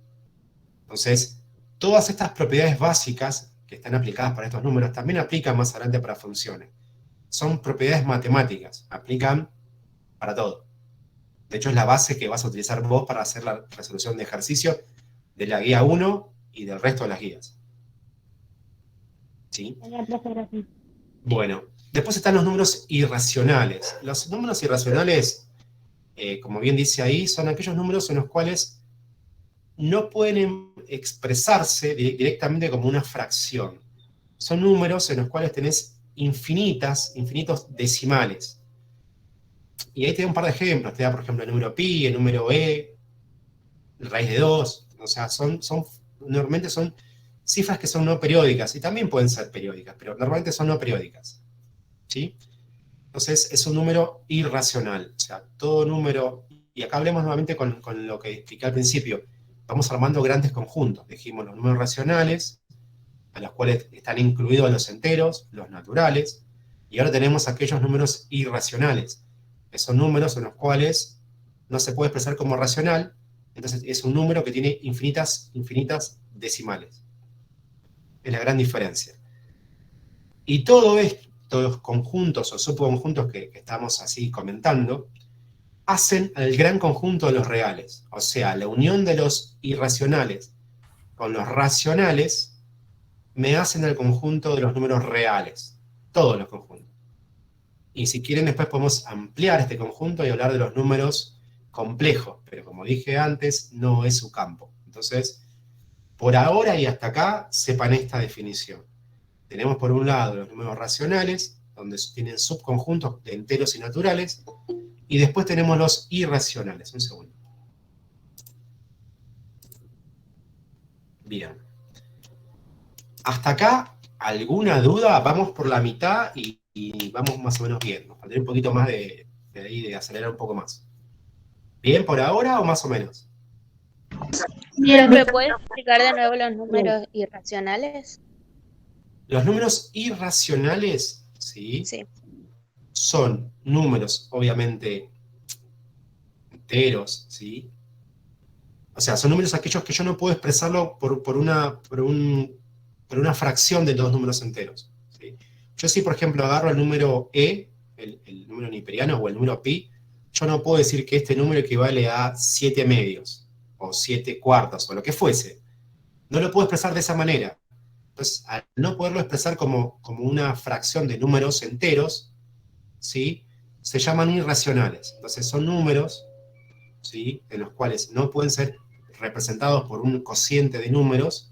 Entonces, todas estas propiedades básicas que están aplicadas para estos números también aplican más adelante para funciones. Son propiedades matemáticas, aplican para todo. De hecho, es la base que vas a utilizar vos para hacer la resolución de ejercicio de la guía 1 y del resto de las guías. ¿Sí? Bueno, después están los números irracionales. Los números irracionales, como bien dice ahí, son aquellos números en los cuales no pueden expresarse directamente como una fracción. Son números en los cuales tenés infinitos decimales. Y ahí te da un par de ejemplos. Te da, por ejemplo, el número pi, el número e, raíz de 2. O sea, normalmente son cifras que son no periódicas, y también pueden ser periódicas, pero normalmente son no periódicas. ¿Sí? Entonces, es un número irracional. O sea, todo número, y acá hablemos nuevamente con lo que expliqué al principio, vamos armando grandes conjuntos. Dijimos los números racionales, a los cuales están incluidos los enteros, los naturales, y ahora tenemos aquellos números irracionales, que son números en los cuales no se puede expresar como racional, entonces es un número que tiene infinitas decimales. Es la gran diferencia. Y todos estos conjuntos o subconjuntos que estamos así comentando, hacen al gran conjunto de los reales. O sea, la unión de los irracionales con los racionales me hacen el conjunto de los números reales. Todos los conjuntos. Y si quieren después podemos ampliar este conjunto y hablar de los números complejos. Pero como dije antes, no es su campo. Entonces, por ahora y hasta acá, sepan esta definición. Tenemos por un lado los números racionales, donde tienen subconjuntos de enteros y naturales, y después tenemos los irracionales. Un segundo. Bien. Hasta acá, ¿alguna duda? Vamos por la mitad y vamos más o menos bien. Nos faltaría un poquito más de acelerar un poco más. ¿Bien por ahora o más o menos? ¿Me puedes explicar de nuevo los números irracionales? Los números irracionales, ¿sí? Sí. Son números, obviamente, enteros, ¿sí? O sea, son números aquellos que yo no puedo expresarlo por una fracción de los números enteros, ¿sí? Yo si, por ejemplo, agarro el número e, el número niperiano o el número pi, yo no puedo decir que este número equivale a 7 medios, o 7 cuartos, o lo que fuese. No lo puedo expresar de esa manera. Entonces, al no poderlo expresar como una fracción de números enteros, ¿sí? Se llaman irracionales. Entonces, son números, ¿sí? En los cuales no pueden ser representados por un cociente de números,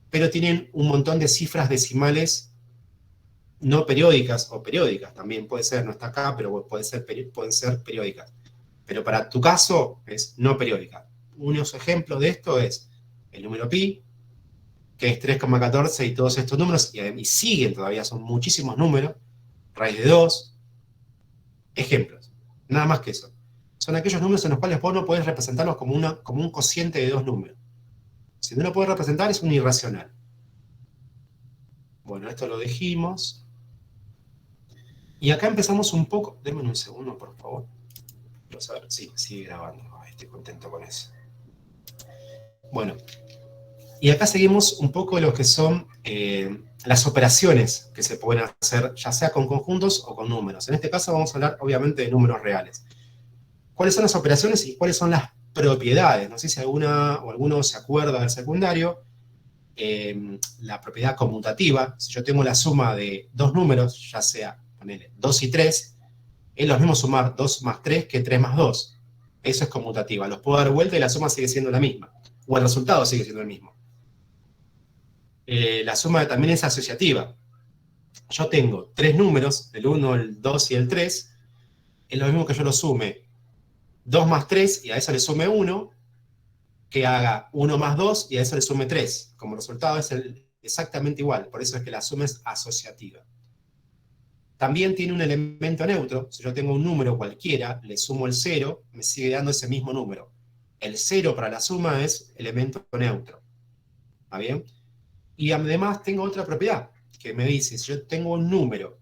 pero tienen un montón de cifras decimales no periódicas o periódicas, también puede ser, no está acá, pero pueden ser periódicas. Pero para tu caso es no periódica. Unos ejemplos de esto es el número pi, que es 3,14 y todos estos números, y siguen todavía, son muchísimos números, raíz de 2, ejemplos, nada más que eso. Son aquellos números en los cuales vos no podés representarlos como un cociente de dos números. Si no lo podés representar es un irracional. Bueno, esto lo dijimos. Y acá empezamos un poco, denme un segundo por favor. Vamos a ver, sí, sigue grabando. Ay, estoy contento con eso. Bueno, y acá seguimos un poco lo que son las operaciones que se pueden hacer, ya sea con conjuntos o con números. En este caso vamos a hablar, obviamente, de números reales. ¿Cuáles son las operaciones y cuáles son las propiedades? No sé si alguna o alguno se acuerda del secundario. La propiedad conmutativa, si yo tengo la suma de dos números, ya sea, ponele, 2 y 3, es lo mismo sumar 2 más 3 que 3 más 2. Eso es conmutativa. Los puedo dar vuelta y la suma sigue siendo la misma. O el resultado sigue siendo el mismo. La suma también es asociativa. Yo tengo tres números, el 1, el 2 y el 3. Es lo mismo que yo lo sume 2 más 3 y a eso le sume 1, que haga 1 más 2 y a eso le sume 3. Como resultado es exactamente igual. Por eso es que la suma es asociativa. También tiene un elemento neutro. Si yo tengo un número cualquiera, le sumo el 0, me sigue dando ese mismo número. El 0 para la suma es elemento neutro. ¿Está bien? Y además tengo otra propiedad, que me dice, si yo tengo un número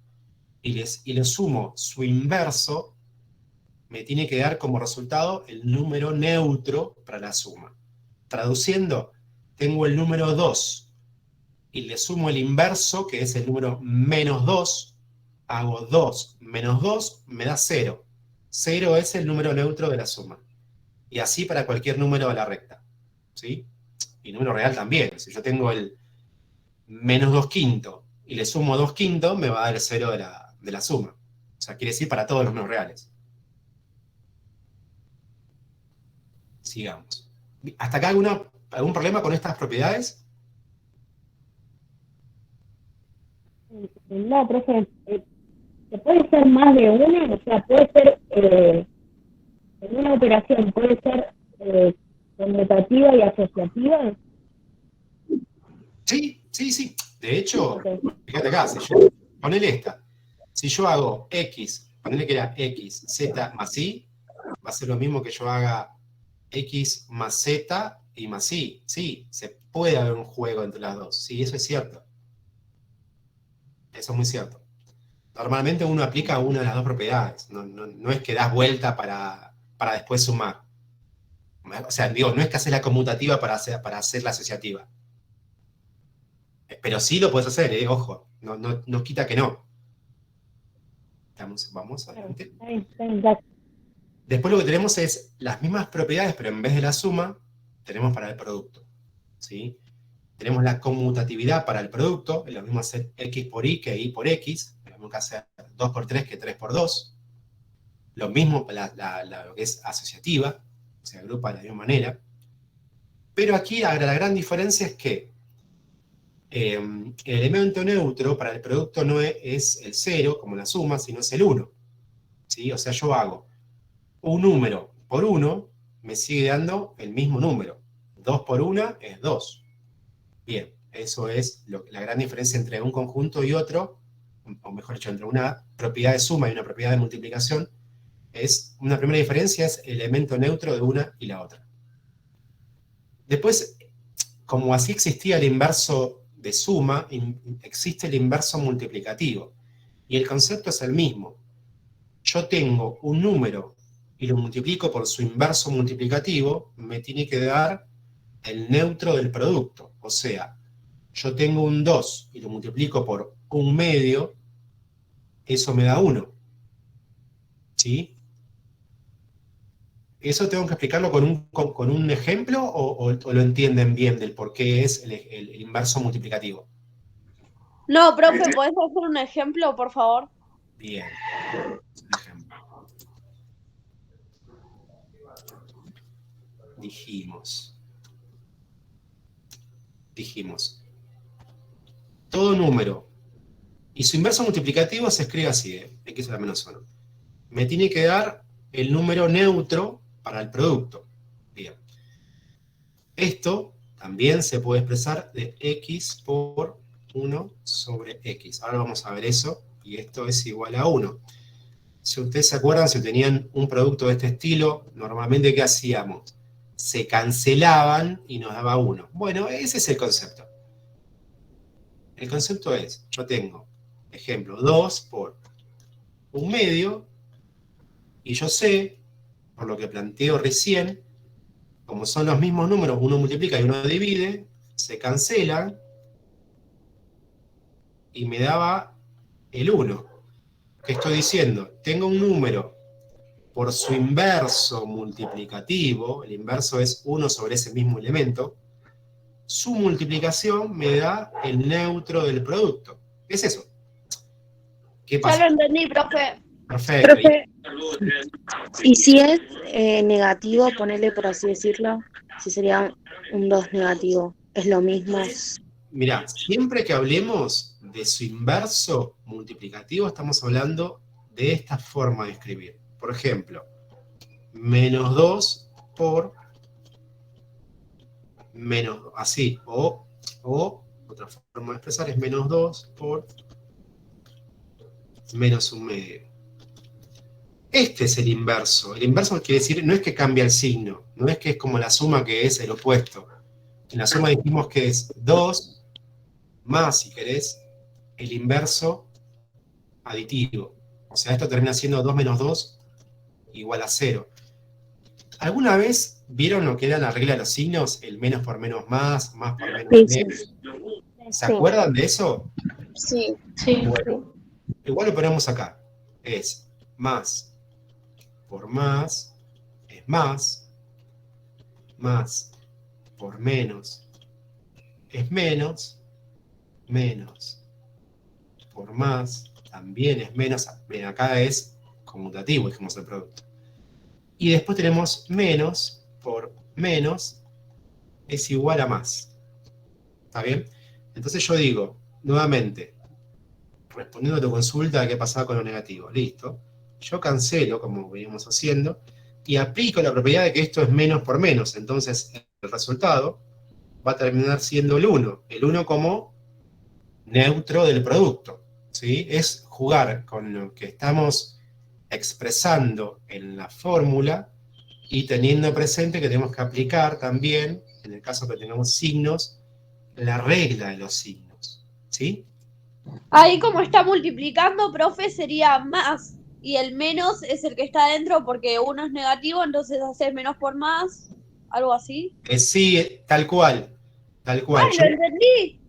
y le sumo su inverso, me tiene que dar como resultado el número neutro para la suma. Traduciendo, tengo el número 2 y le sumo el inverso, que es el número menos 2, hago 2 menos 2, me da 0. 0 es el número neutro de la suma. Y así para cualquier número de la recta. ¿Sí? Y número real también. Si yo tengo el menos 2 quintos y le sumo 2 quintos, me va a dar el 0 de la suma. O sea, quiere decir para todos los números reales. Sigamos. ¿Hasta acá algún problema con estas propiedades? No, profe, ¿se puede ser más de una? O sea, puede ser, en una operación, puede ser conmutativa y asociativa. Sí, sí, sí. De hecho, Okay. fíjate acá, ponele esta. Si yo hago X, ponele que era X, Z más Y, va a ser lo mismo que yo haga X más Z y más Y. Sí, se puede haber un juego entre las dos. Sí, eso es cierto. Eso es muy cierto. Normalmente uno aplica una de las dos propiedades. No es que das vuelta para después sumar. O sea, digo, no es que haces la conmutativa para hacer la asociativa. Pero sí lo puedes hacer, ojo. No quita que no. Vamos adelante. Después lo que tenemos es las mismas propiedades, pero en vez de la suma, tenemos para el producto. ¿Sí? Tenemos la conmutatividad para el producto, es lo mismo hacer X por Y que Y por X, es lo mismo que hacer 2 por 3 que 3 por 2. Lo mismo lo que es asociativa, se agrupa de la misma manera. Pero aquí la gran diferencia es que el elemento neutro para el producto no es el 0, como la suma, sino es el 1. ¿Sí? O sea, yo hago un número por 1, me sigue dando el mismo número. 2 por 1 es 2. Bien, eso es la gran diferencia entre un conjunto y otro, o mejor dicho, entre una propiedad de suma y una propiedad de multiplicación. Una primera diferencia es el elemento neutro de una y la otra. Después, como así existía el inverso de suma, existe el inverso multiplicativo. Y el concepto es el mismo. Yo tengo un número y lo multiplico por su inverso multiplicativo, me tiene que dar el neutro del producto. O sea, yo tengo un 2 y lo multiplico por 1/2, eso me da 1. ¿Sí? ¿Eso tengo que explicarlo con un ejemplo o lo entienden bien del por qué es el inverso multiplicativo? No, profe, ¿podés hacer un ejemplo, por favor? Bien. Un ejemplo. Dijimos, todo número y su inverso multiplicativo se escribe así, x a la menos 1. Me tiene que dar el número neutro para el producto. Bien. Esto también se puede expresar de x por 1 sobre x. Ahora vamos a ver eso, y esto es igual a 1. Si ustedes se acuerdan, si tenían un producto de este estilo, normalmente ¿qué hacíamos? Se cancelaban y nos daba 1. Bueno, ese es el concepto. El concepto es, yo tengo, ejemplo, 2 por 1/2, y yo sé por lo que planteo recién, como son los mismos números, uno multiplica y uno divide, se cancelan, y me daba el 1. ¿Qué estoy diciendo? Tengo un número por su inverso multiplicativo, el inverso es 1 sobre ese mismo elemento, su multiplicación me da el neutro del producto. ¿Qué es eso? ¿Qué Ya pasa? lo entendí, profe. Perfecto. Profe, y si es negativo, ponerle por así decirlo, si sería un 2 negativo, es lo mismo. Mirá, siempre que hablemos de su inverso multiplicativo, estamos hablando de esta forma de escribir. Por ejemplo, menos 2 por menos, así, o otra forma de expresar es menos 2 por menos 1/2. Este es el inverso. El inverso quiere decir, no es que cambia el signo, no es que es como la suma que es el opuesto. En la suma dijimos que es 2 más, si querés, el inverso aditivo. O sea, esto termina siendo 2 menos 2 igual a 0. ¿Alguna vez vieron lo que era la regla de los signos? El menos por menos más por menos Sí, menos. ¿Se acuerdan de eso? Sí. Sí. Bueno, igual lo ponemos acá. Es más por más, es más por menos, es menos por más, también es menos, bien, acá es conmutativo, dijimos el producto. Y después tenemos menos por menos es igual a más. ¿Está bien? Entonces yo digo, nuevamente, respondiendo a tu consulta, ¿qué pasaba con lo negativo? Listo. Yo cancelo, como venimos haciendo, y aplico la propiedad de que esto es menos por menos. Entonces, el resultado va a terminar siendo el 1. El 1 como neutro del producto. ¿Sí? Es jugar con lo que estamos expresando en la fórmula y teniendo presente que tenemos que aplicar también, en el caso que tengamos signos, la regla de los signos. ¿Sí? Ahí como está multiplicando, profe, sería más. Y el menos es el que está adentro porque uno es negativo, entonces haces menos por más, algo así. Sí, tal cual. Tal cual. ¡Ay, lo entendí!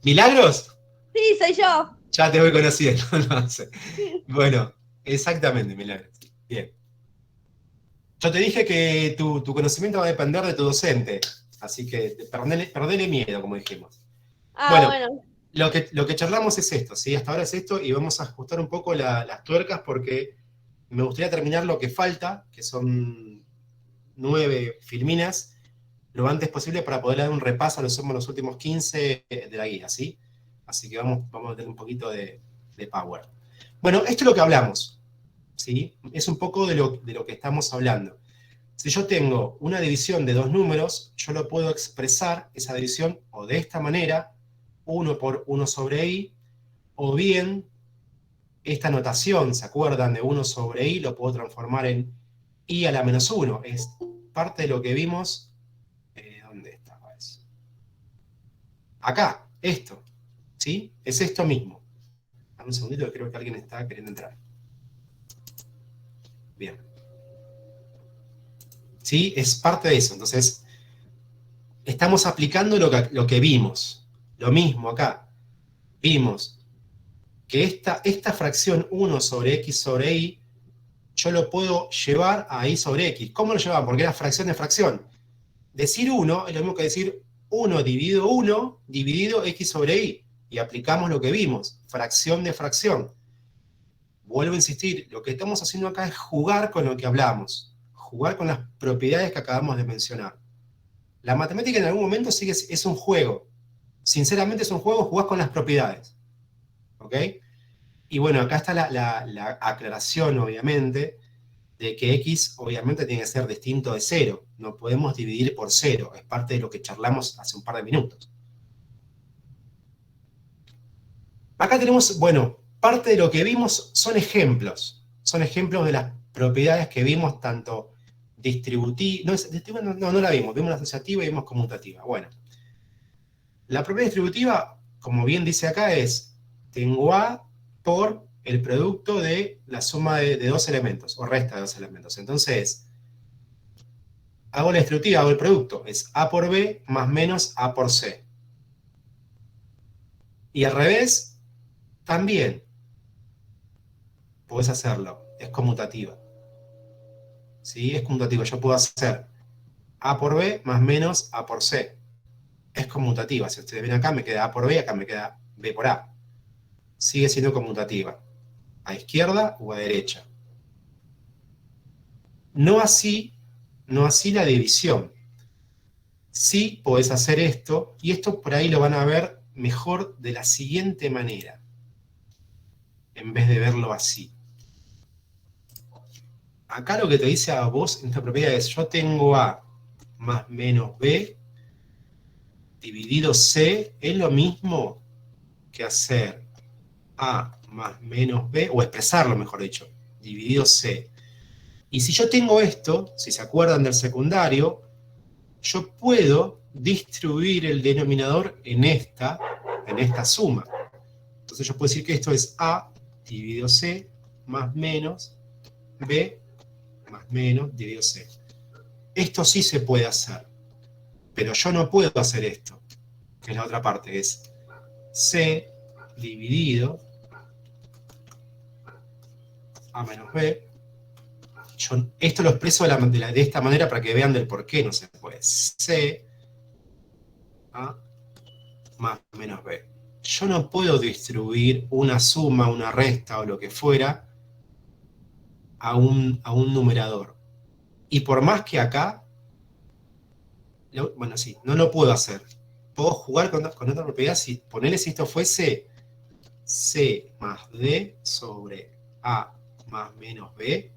¿Milagros? Sí, soy yo. Ya te voy conociendo. No sé. Bueno, exactamente, Milagros. Bien. Yo te dije que tu conocimiento va a depender de tu docente, así que perdele miedo, como dijimos. Ah, Bueno, lo que charlamos es esto, ¿sí? Hasta ahora es esto, y vamos a ajustar un poco las tuercas porque me gustaría terminar lo que falta, que son 9 filminas, lo antes posible para poder dar un repaso a lo que somos los últimos 15 de la guía, ¿sí? Así que vamos a tener un poquito de power. Bueno, esto es lo que hablamos, ¿sí? Es un poco de lo que estamos hablando. Si yo tengo una división de dos números, yo lo puedo expresar, esa división, o de esta manera, 1 por 1 sobre i, o bien, esta notación, ¿se acuerdan de 1 sobre i? Lo puedo transformar en i a la menos 1. Es parte de lo que vimos. ¿Dónde estaba eso? Acá, esto. ¿Sí? Es esto mismo. Dame un segundito que creo que alguien está queriendo entrar. Bien. ¿Sí? Es parte de eso. Entonces, estamos aplicando lo que vimos. Lo mismo acá. Vimos que esta fracción 1 sobre x sobre y, yo lo puedo llevar a y sobre x. ¿Cómo lo llevaba? Porque era fracción de fracción. Decir 1 es lo mismo que decir 1 dividido 1 dividido x sobre y. Y aplicamos lo que vimos, fracción de fracción. Vuelvo a insistir, lo que estamos haciendo acá es jugar con lo que hablamos, jugar con las propiedades que acabamos de mencionar. La matemática en algún momento es un juego. Sinceramente es un juego, jugás con las propiedades. ¿Ok? Y bueno, acá está la aclaración, obviamente, de que x obviamente tiene que ser distinto de 0. No podemos dividir por 0. Es parte de lo que charlamos hace un par de minutos. Acá tenemos, bueno, parte de lo que vimos son ejemplos. Son ejemplos de las propiedades que vimos, tanto distributiva, no la vimos la asociativa y vimos conmutativa. Bueno, la propiedad distributiva, como bien dice acá, es tengo A por el producto de la suma de dos elementos, o resta de dos elementos. Entonces, hago la distributiva, hago el producto. Es A por B más menos A por C. Y al revés, también podés hacerlo. Es conmutativa. ¿Sí? Es conmutativa. Yo puedo hacer A por B más menos A por C. Es conmutativa. Si ustedes ven acá, me queda A por B, acá me queda B por A. Sigue siendo conmutativa. A izquierda o a derecha. No así la división. Sí podés hacer esto, y esto por ahí lo van a ver mejor de la siguiente manera, en vez de verlo así. Acá lo que te dice a vos en esta propiedad es, yo tengo A más menos B dividido C, es lo mismo que hacer A más menos B, o expresarlo mejor dicho, dividido C. Y si yo tengo esto, si se acuerdan del secundario, yo puedo distribuir el denominador en esta suma. Entonces yo puedo decir que esto es A dividido C más menos B más menos dividido C. Esto sí se puede hacer, pero yo no puedo hacer esto, que es la otra parte, es C dividido A menos B. Esto lo expreso de esta manera para que vean del por qué no se puede. C A más menos B. Yo no puedo distribuir una suma, una resta o lo que fuera a un numerador. Y por más que acá, bueno, sí, no lo puedo hacer. Puedo jugar con otra propiedad, ponerle si esto fuese C más D sobre A más menos B.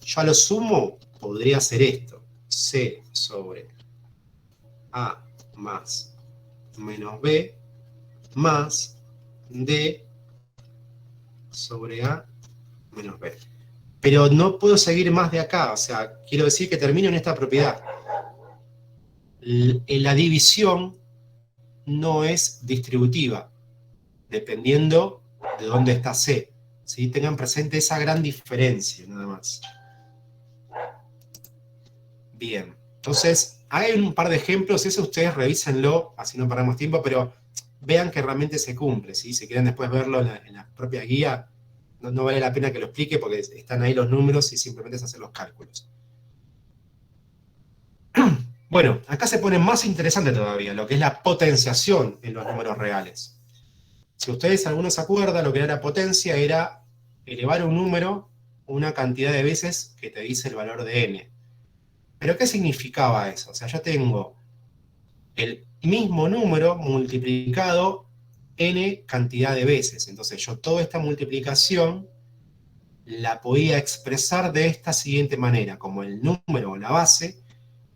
Yo a lo sumo podría hacer esto. C sobre A más menos B más D sobre A menos B. Pero no puedo seguir más de acá. O sea, quiero decir que termino en esta propiedad. La división no es distributiva, dependiendo de dónde está C. ¿Sí? Tengan presente esa gran diferencia, nada más. Bien, entonces, hay un par de ejemplos, eso ustedes revísenlo, así no perdamos tiempo, pero vean que realmente se cumple, ¿sí? Si quieren después verlo en la propia guía, no vale la pena que lo explique porque están ahí los números y simplemente es hacer los cálculos. Bueno, acá se pone más interesante todavía, lo que es la potenciación en los números reales. Si ustedes algunos se acuerdan, lo que era la potencia era elevar un número una cantidad de veces que te dice el valor de n. ¿Pero qué significaba eso? O sea, yo tengo el mismo número multiplicado n cantidad de veces. Entonces yo toda esta multiplicación la podía expresar de esta siguiente manera, como el número o la base,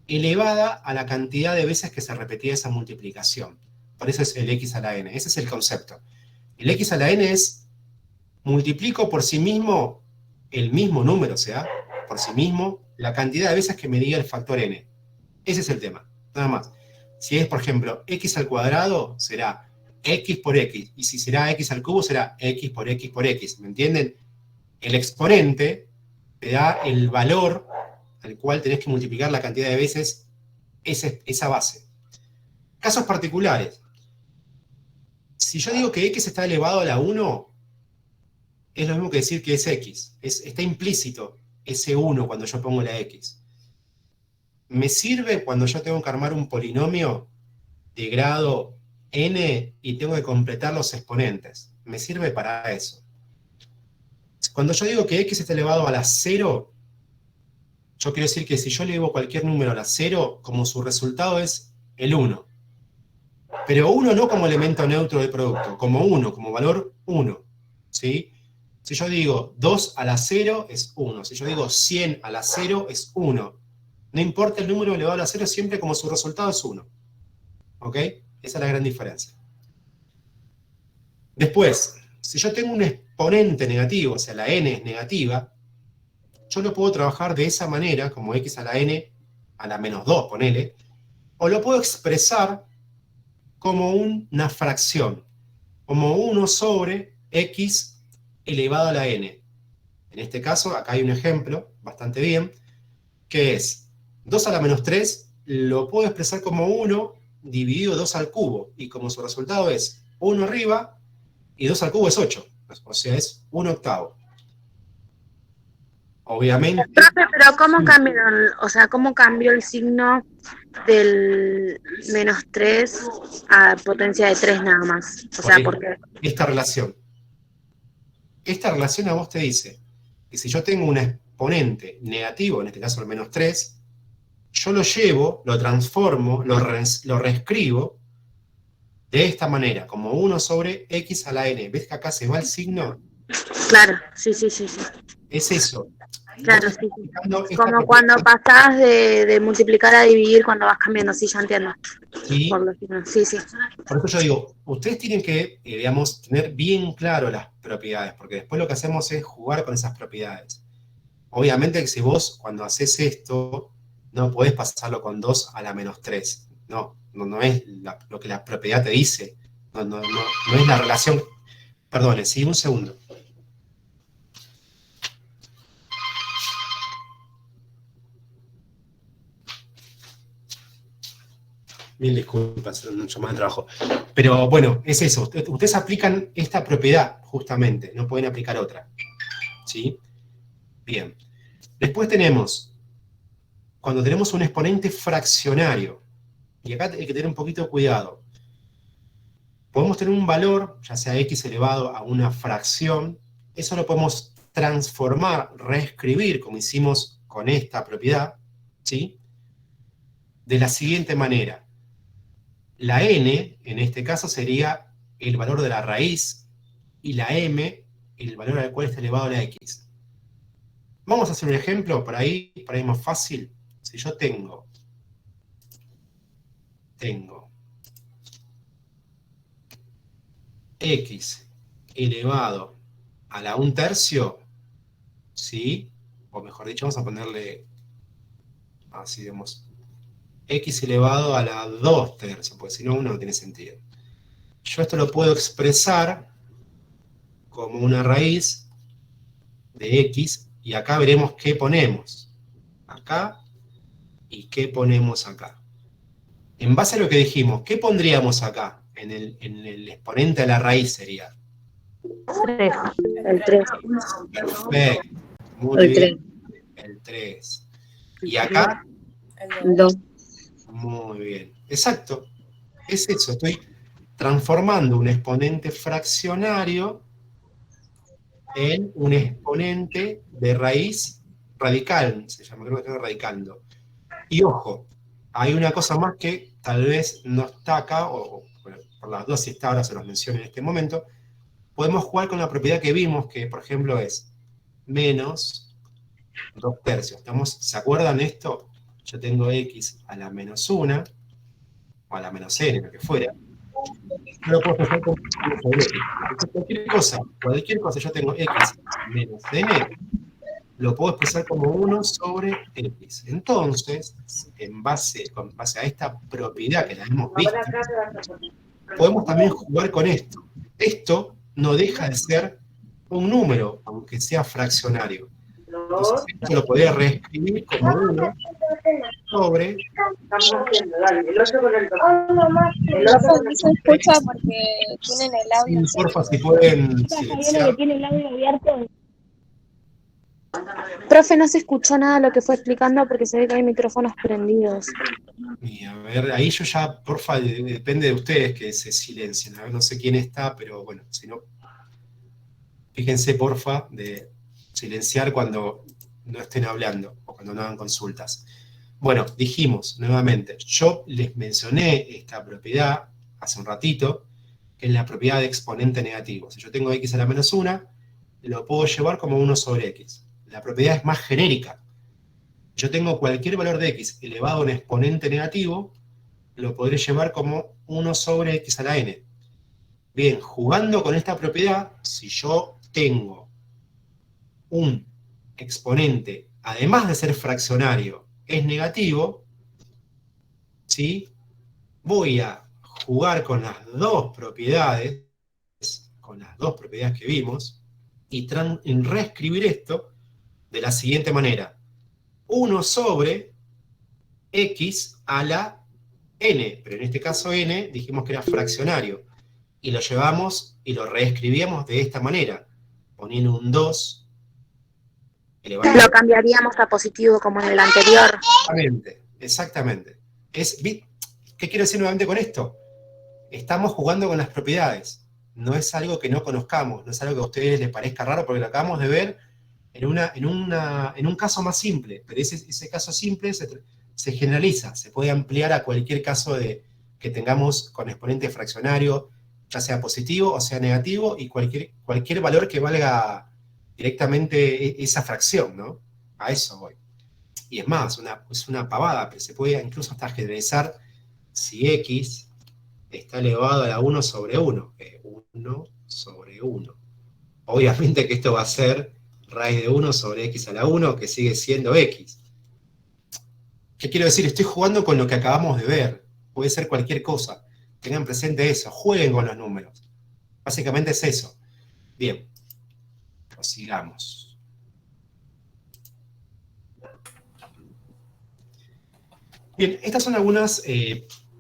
elevada a la cantidad de veces que se repetía esa multiplicación. Por eso es el x a la n. Ese es el concepto. El x a la n es, multiplico por sí mismo el mismo número, o sea, por sí mismo, la cantidad de veces que me diga el factor n. Ese es el tema, nada más. Si es, por ejemplo, x al cuadrado, será x por x. Y si será x al cubo, será x por x por x. ¿Me entienden? El exponente te da el valor al cual tenés que multiplicar la cantidad de veces esa base. Casos particulares. Si yo digo que x está elevado a la 1, es lo mismo que decir que es x. Está implícito ese 1 cuando yo pongo la x. ¿Me sirve cuando yo tengo que armar un polinomio de grado n y tengo que completar los exponentes? Me sirve para eso. Cuando yo digo que x está elevado a la 0, yo quiero decir que si yo elevo cualquier número a la 0, como su resultado es el 1. Pero 1 no como elemento neutro del producto, como 1, como valor 1. ¿Sí? Si yo digo 2 a la 0 es 1. Si yo digo 100 a la 0 es 1. No importa el número elevado a la 0, siempre como su resultado es 1. ¿Ok? Esa es la gran diferencia. Después, si yo tengo un exponente negativo, o sea, la n es negativa, yo lo puedo trabajar de esa manera, como x a la n a la menos 2, ponele, o lo puedo expresar como una fracción, como 1 sobre x elevado a la n. En este caso, acá hay un ejemplo, bastante bien, que es 2 a la menos 3, lo puedo expresar como 1 dividido 2 al cubo, y como su resultado es 1 arriba, y 2 al cubo es 8, o sea, es 1/8. Obviamente. Pero ¿cómo cambiaron? O sea, ¿cómo cambió el signo del -3 a potencia de 3 nada más? O sea, porque... Esta relación a vos te dice que si yo tengo un exponente negativo, en este caso el -3, yo lo llevo, lo transformo, lo reescribo de esta manera, como 1 sobre x a la n. ¿Ves que acá se va el signo? Claro, sí. Es eso. Claro, sí. Como cuando pasás de multiplicar a dividir cuando vas cambiando, sí, ya entiendo. ¿Sí? Sí. Por eso yo digo, ustedes tienen que, digamos, tener bien claro las propiedades, porque después lo que hacemos es jugar con esas propiedades. Obviamente que si vos, cuando haces esto, no podés pasarlo con 2 a la menos 3. No es lo que la propiedad te dice. No es la relación. Perdone, sí, un segundo. Mil disculpas, mucho más de trabajo. Pero bueno, es eso. Ustedes aplican esta propiedad, justamente. No pueden aplicar otra. ¿Sí? Bien. Después tenemos, cuando tenemos un exponente fraccionario, y acá hay que tener un poquito de cuidado. Podemos tener un valor, ya sea x elevado a una fracción, eso lo podemos transformar, reescribir, como hicimos con esta propiedad, ¿sí? De la siguiente manera. La n, en este caso, sería el valor de la raíz, y la m, el valor al cual está elevado a la x. Vamos a hacer un ejemplo, por ahí más fácil. Si yo tengo x elevado a la 1/3, ¿sí? O mejor dicho, vamos a ponerle, así digamos, x elevado a la 2/3, porque si no, no tiene sentido. Yo esto lo puedo expresar como una raíz de x, y acá veremos qué ponemos. Acá, y qué ponemos acá. En base a lo que dijimos, ¿qué pondríamos acá? En el exponente de la raíz sería. 3. El 3. Perfecto. Muy bien. El 3. ¿Y acá? El 2. Muy bien. Exacto. Es eso. Estoy transformando un exponente fraccionario en un exponente de raíz radical. Se llama, creo que estoy radicando. Y ojo, hay una cosa más que tal vez no está acá, o bueno, por las dudas si está ahora se los menciono en este momento. Podemos jugar con la propiedad que vimos, que por ejemplo es menos 2/3. ¿Se acuerdan esto? Yo tengo x a la menos 1, o a la menos n, lo que fuera. Yo lo puedo expresar como 1 sobre x. Cualquier cosa, yo tengo x menos n, lo puedo expresar como 1 sobre x. Entonces, con base a esta propiedad que la hemos visto, podemos también jugar con esto. Esto no deja de ser un número, aunque sea fraccionario. Entonces, esto lo podría reescribir como 1 sobre... No se escucha porque tienen el audio. Sí, porfa, si pueden silenciar. Que tiene el audio abierto. Profe, no se escuchó nada de lo que fue explicando porque se ve que hay micrófonos prendidos. Y a ver, ahí yo ya, porfa, depende de ustedes que se silencien. A ver, no sé quién está, pero bueno, si no, fíjense, porfa, de silenciar cuando no estén hablando o cuando no hagan consultas. Bueno, dijimos nuevamente, yo les mencioné esta propiedad hace un ratito, que es la propiedad de exponente negativo. Si yo tengo x a la menos 1, lo puedo llevar como 1 sobre x. La propiedad es más genérica. Yo tengo cualquier valor de x elevado a un exponente negativo, lo podré llevar como 1 sobre x a la n. Bien, jugando con esta propiedad, si yo tengo un exponente, además de ser fraccionario, es negativo, ¿sí? Voy a jugar con las dos propiedades que vimos, y reescribir esto de la siguiente manera. 1 sobre x a la n, pero en este caso n dijimos que era fraccionario, y lo llevamos y lo reescribíamos de esta manera, poniendo un 2 elevado. Lo cambiaríamos a positivo como en el anterior. Exactamente. ¿Qué quiero decir nuevamente con esto? Estamos jugando con las propiedades. No es algo que no conozcamos, no es algo que a ustedes les parezca raro, porque lo acabamos de ver en un caso más simple, pero ese caso simple se generaliza, se puede ampliar a cualquier caso que tengamos con exponente fraccionario, ya sea positivo o sea negativo, y cualquier valor que valga directamente esa fracción, ¿no? A eso voy. Y es más, es una pavada, pero se puede incluso hasta generalizar si x está elevado a la 1 sobre 1, 1 sobre 1. Obviamente que esto va a ser raíz de 1 sobre x a la 1, que sigue siendo x. ¿Qué quiero decir? Estoy jugando con lo que acabamos de ver. Puede ser cualquier cosa. Tengan presente eso, jueguen con los números. Básicamente es eso. Bien, prosigamos. Bien, estas son algunas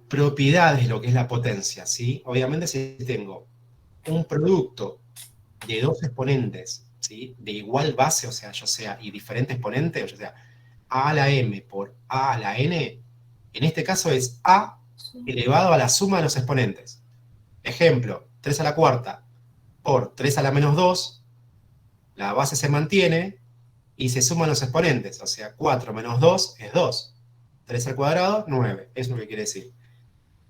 propiedades de lo que es la potencia, ¿sí? Obviamente si tengo un producto de dos exponentes, ¿sí? De igual base, o sea, y diferente exponente, o sea, a a la m por a a la n, en este caso es a elevado a la suma de los exponentes. Ejemplo, 3 a la cuarta por 3 a la menos 2, la base se mantiene y se suman los exponentes, o sea, 4 menos 2 es 2. 3 al cuadrado, 9, eso es lo que quiere decir.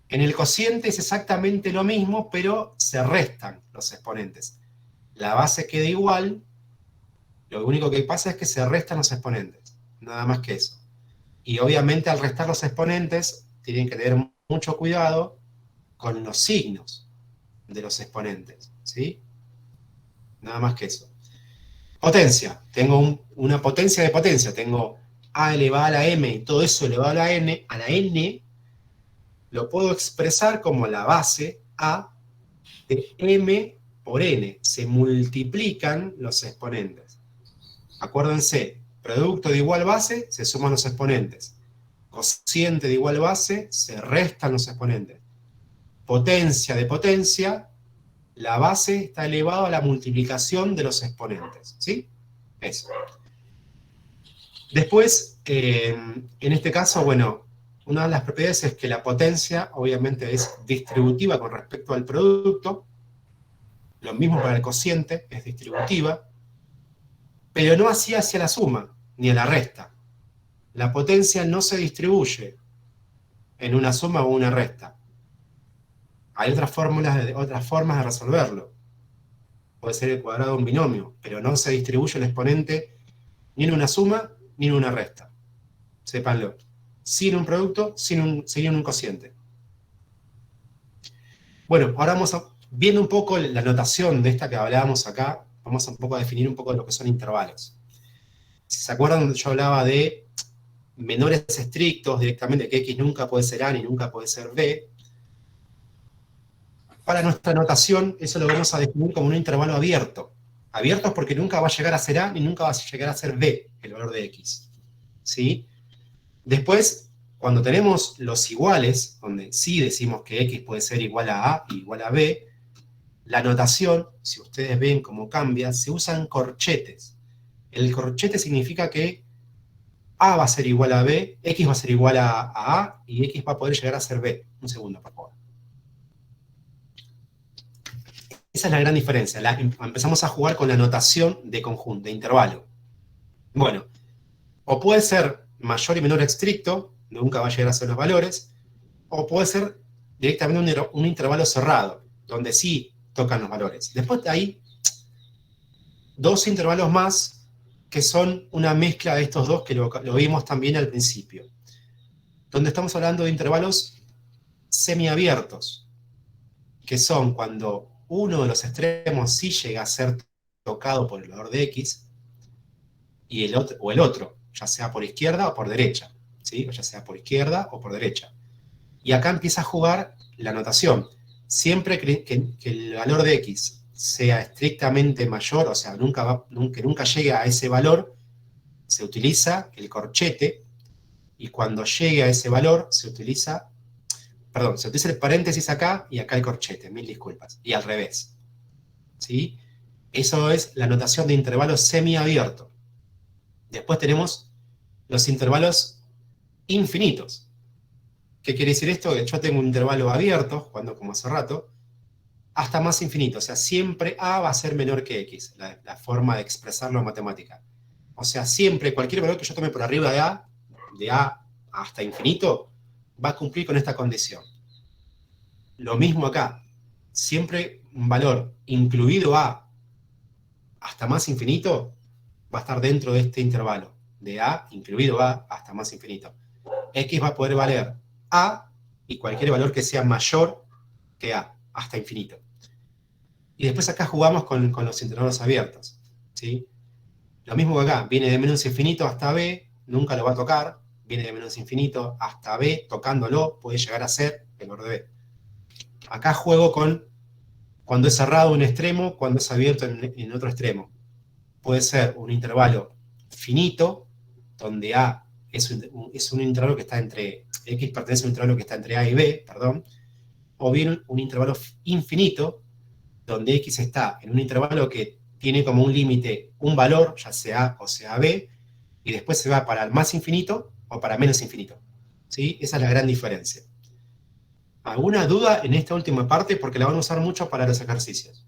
En el cociente es exactamente lo mismo, pero se restan los exponentes. La base queda igual, lo único que pasa es que se restan los exponentes, nada más que eso. Y obviamente al restar los exponentes, tienen que tener mucho cuidado con los signos de los exponentes, ¿sí? Nada más que eso. Potencia, tengo una potencia de potencia, tengo a elevado a la m y todo eso elevado a la n, lo puedo expresar como la base a de m por n. Se multiplican los exponentes. Acuérdense, producto de igual base, se suman los exponentes. Cociente de igual base, se restan los exponentes. Potencia de potencia, la base está elevada a la multiplicación de los exponentes. ¿Sí? Eso. Después, en este caso, bueno, una de las propiedades es que la potencia, obviamente, es distributiva con respecto al producto. Lo mismo para el cociente, es distributiva. Pero no así hacia la suma, ni a la resta. La potencia no se distribuye en una suma o una resta. Hay otras formas de resolverlo. Puede ser el cuadrado de un binomio, pero no se distribuye el exponente ni en una suma ni en una resta. Sépanlo. Sin un producto, sin un cociente. Bueno, ahora vamos viendo un poco la notación de esta que hablábamos acá, vamos un poco a definir un poco de lo que son intervalos. Si se acuerdan, yo hablaba de menores estrictos, directamente, que x nunca puede ser a ni nunca puede ser b. Para nuestra notación, eso lo vamos a definir como un intervalo abierto. Abierto es porque nunca va a llegar a ser a ni nunca va a llegar a ser b, el valor de x. ¿Sí? Después, cuando tenemos los iguales, donde sí decimos que x puede ser igual a y igual a b, la notación, si ustedes ven cómo cambia, se usan corchetes. El corchete significa que a va a ser igual a b, x va a ser igual a y x va a poder llegar a ser b. Un segundo, por favor. Esa es la gran diferencia. Empezamos a jugar con la notación de conjunto, de intervalo. Bueno, o puede ser mayor y menor estricto, nunca va a llegar a ser los valores, o puede ser directamente un intervalo cerrado, donde sí tocan los valores. Después hay dos intervalos más que son una mezcla de estos dos, que lo vimos también al principio, donde estamos hablando de intervalos semiabiertos, que son cuando uno de los extremos sí llega a ser tocado por el valor de x, y el otro, ya sea por izquierda o por derecha, ¿sí? O ya sea por izquierda o por derecha. Y acá empieza a jugar la notación. Siempre que el valor de x sea estrictamente mayor, o sea, que nunca llegue a ese valor, se utiliza el corchete, y cuando llegue a ese valor se utiliza el paréntesis acá y acá el corchete, mil disculpas, y al revés. ¿Sí? Eso es la notación de intervalo semiabierto. Después tenemos los intervalos infinitos. ¿Qué quiere decir esto? Que yo tengo un intervalo abierto, jugando como hace rato, hasta más infinito. O sea, siempre A va a ser menor que X, la forma de expresarlo en matemática. O sea, siempre cualquier valor que yo tome por arriba de A hasta infinito, va a cumplir con esta condición. Lo mismo acá. Siempre un valor incluido A hasta más infinito va a estar dentro de este intervalo. De A, incluido A, hasta más infinito. X va a poder valer A y cualquier valor que sea mayor que A, hasta infinito. Y después acá jugamos con los intervalos abiertos. ¿Sí? Lo mismo que acá. Viene de menos infinito hasta B, nunca lo va a tocar. Viene de menos infinito hasta B, tocándolo, puede llegar a ser el valor de B. Acá juego con cuando es cerrado un extremo, cuando es abierto en otro extremo. Puede ser un intervalo finito, donde A es un intervalo que está entre, X pertenece a un intervalo que está entre A y B, perdón, o bien un intervalo infinito, donde X está en un intervalo que tiene como un límite un valor, ya sea A o sea B, y después se va para el más infinito o para menos infinito. ¿Sí? Esa es la gran diferencia. ¿Alguna duda en esta última parte? Porque la van a usar mucho para los ejercicios.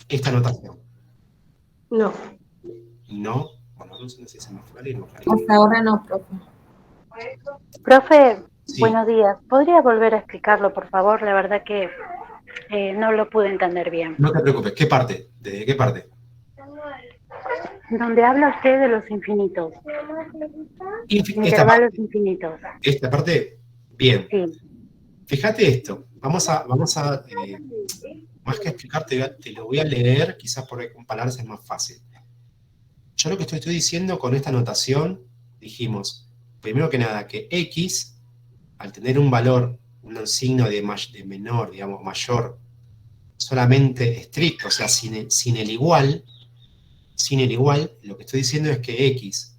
Esta notación. No. No. Bueno, no sé si se me fue la línea. Hasta ahora no, profe. Profe, Sí. buenos días. ¿Podría volver a explicarlo, por favor? La verdad que no lo pude entender bien. No te preocupes. ¿Qué parte? ¿De qué parte? Donde habla usted de los infinitos. Intervalos infinitos. Esta parte, bien. Sí. Fíjate esto. Vamos a más que explicarte, te lo voy a leer, quizás porque con palabras es más fácil. Yo lo que estoy diciendo con esta notación, dijimos, primero que nada, que X, al tener un valor, un signo de menor, digamos, mayor, solamente estricto, o sea, sin el igual, lo que estoy diciendo es que X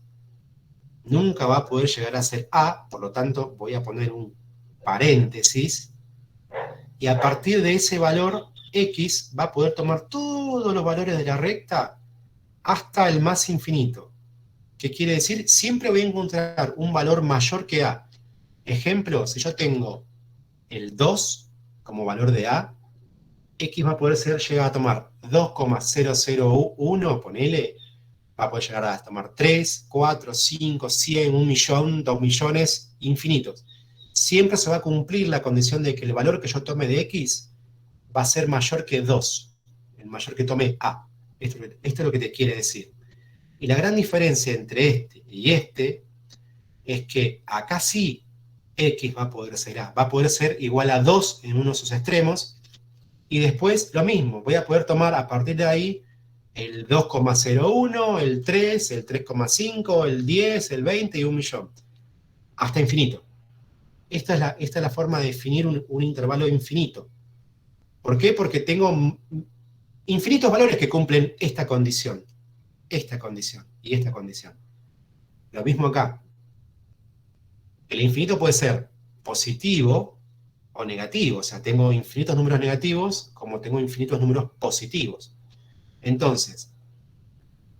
nunca va a poder llegar a ser A, por lo tanto voy a poner un paréntesis, y a partir de ese valor, X va a poder tomar todos los valores de la recta hasta el más infinito. ¿Qué quiere decir? Siempre voy a encontrar un valor mayor que A. Ejemplo, si yo tengo el 2 como valor de A, X va a poder llegar a tomar 2,001, ponele, va a poder llegar a tomar 3, 4, 5, 100, 1 millón, 2 millones, infinitos. Siempre se va a cumplir la condición de que el valor que yo tome de X va a ser mayor que 2, el mayor que tome A. Esto es lo que te quiere decir. Y la gran diferencia entre este y este es que acá sí X va a poder ser A, va a poder ser igual a 2 en uno de sus extremos, y después lo mismo, voy a poder tomar a partir de ahí el 2,01, el 3, el 3,5, el 10, el 20 y 1 millón, hasta infinito. Esta es la forma de definir un intervalo infinito. ¿Por qué? Porque tengo infinitos valores que cumplen esta condición y esta condición. Lo mismo acá. El infinito puede ser positivo o negativo, o sea, tengo infinitos números negativos como tengo infinitos números positivos. Entonces,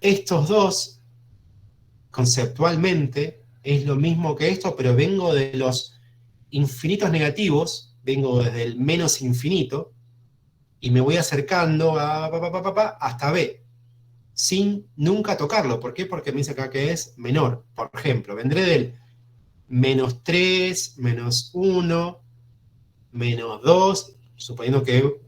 estos dos, conceptualmente, es lo mismo que esto, pero vengo de los infinitos negativos, vengo desde el menos infinito, y me voy acercando hasta B, sin nunca tocarlo. ¿Por qué? Porque me dice acá que es menor. Por ejemplo, vendré del menos 3, menos 1, menos 2, suponiendo que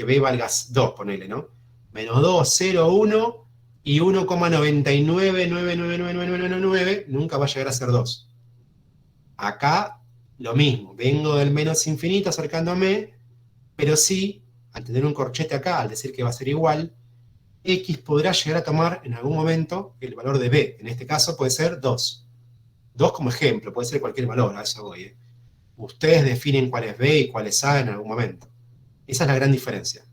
B valga 2, ponele, ¿no? Menos 2, 0, 1 y 1,99999999 nunca va a llegar a ser 2. Acá lo mismo, vengo del menos infinito acercándome, pero sí, al tener un corchete acá, al decir que va a ser igual, X podrá llegar a tomar en algún momento el valor de B. En este caso puede ser 2. 2 como ejemplo, puede ser cualquier valor, a eso voy. Ustedes definen cuál es B y cuál es A en algún momento. Esa es la gran diferencia.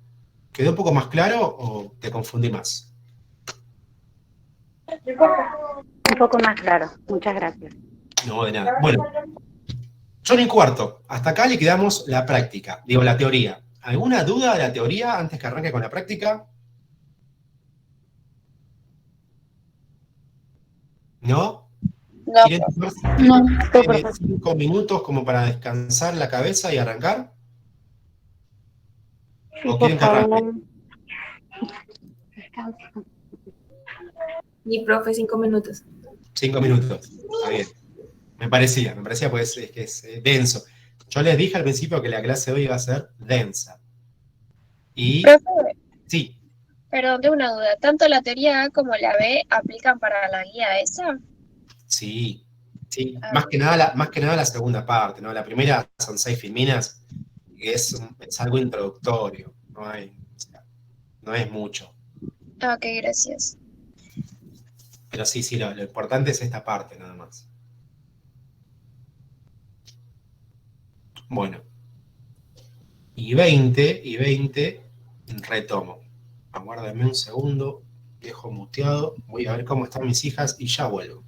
¿Quedó un poco más claro o te confundí más? Un poco más claro. Muchas gracias. No, de nada. Bueno, John y cuarto. Hasta acá le quedamos la práctica, digo, la teoría. ¿Alguna duda de la teoría antes que arranque con la práctica? ¿No? No, ¿Quieren tomarse 5 minutos como para descansar la cabeza y arrancar? ¿O quieren que arranque? Mi profe, 5 minutos. 5 minutos, está bien. Me parecía pues es que es denso. Yo les dije al principio que la clase de hoy iba a ser densa. Y profe, sí, perdón, tengo una duda. ¿Tanto la teoría A como la B aplican para la guía esa? sí, sí. Ah, Más que nada la segunda parte, ¿no? La primera son 6 filminas, que es algo introductorio, o sea, no es mucho. ok, gracias. Pero sí, lo importante es esta parte nada más. Bueno, y 20, retomo. Aguárdame un segundo, dejo muteado, voy a ver cómo están mis hijas y ya vuelvo.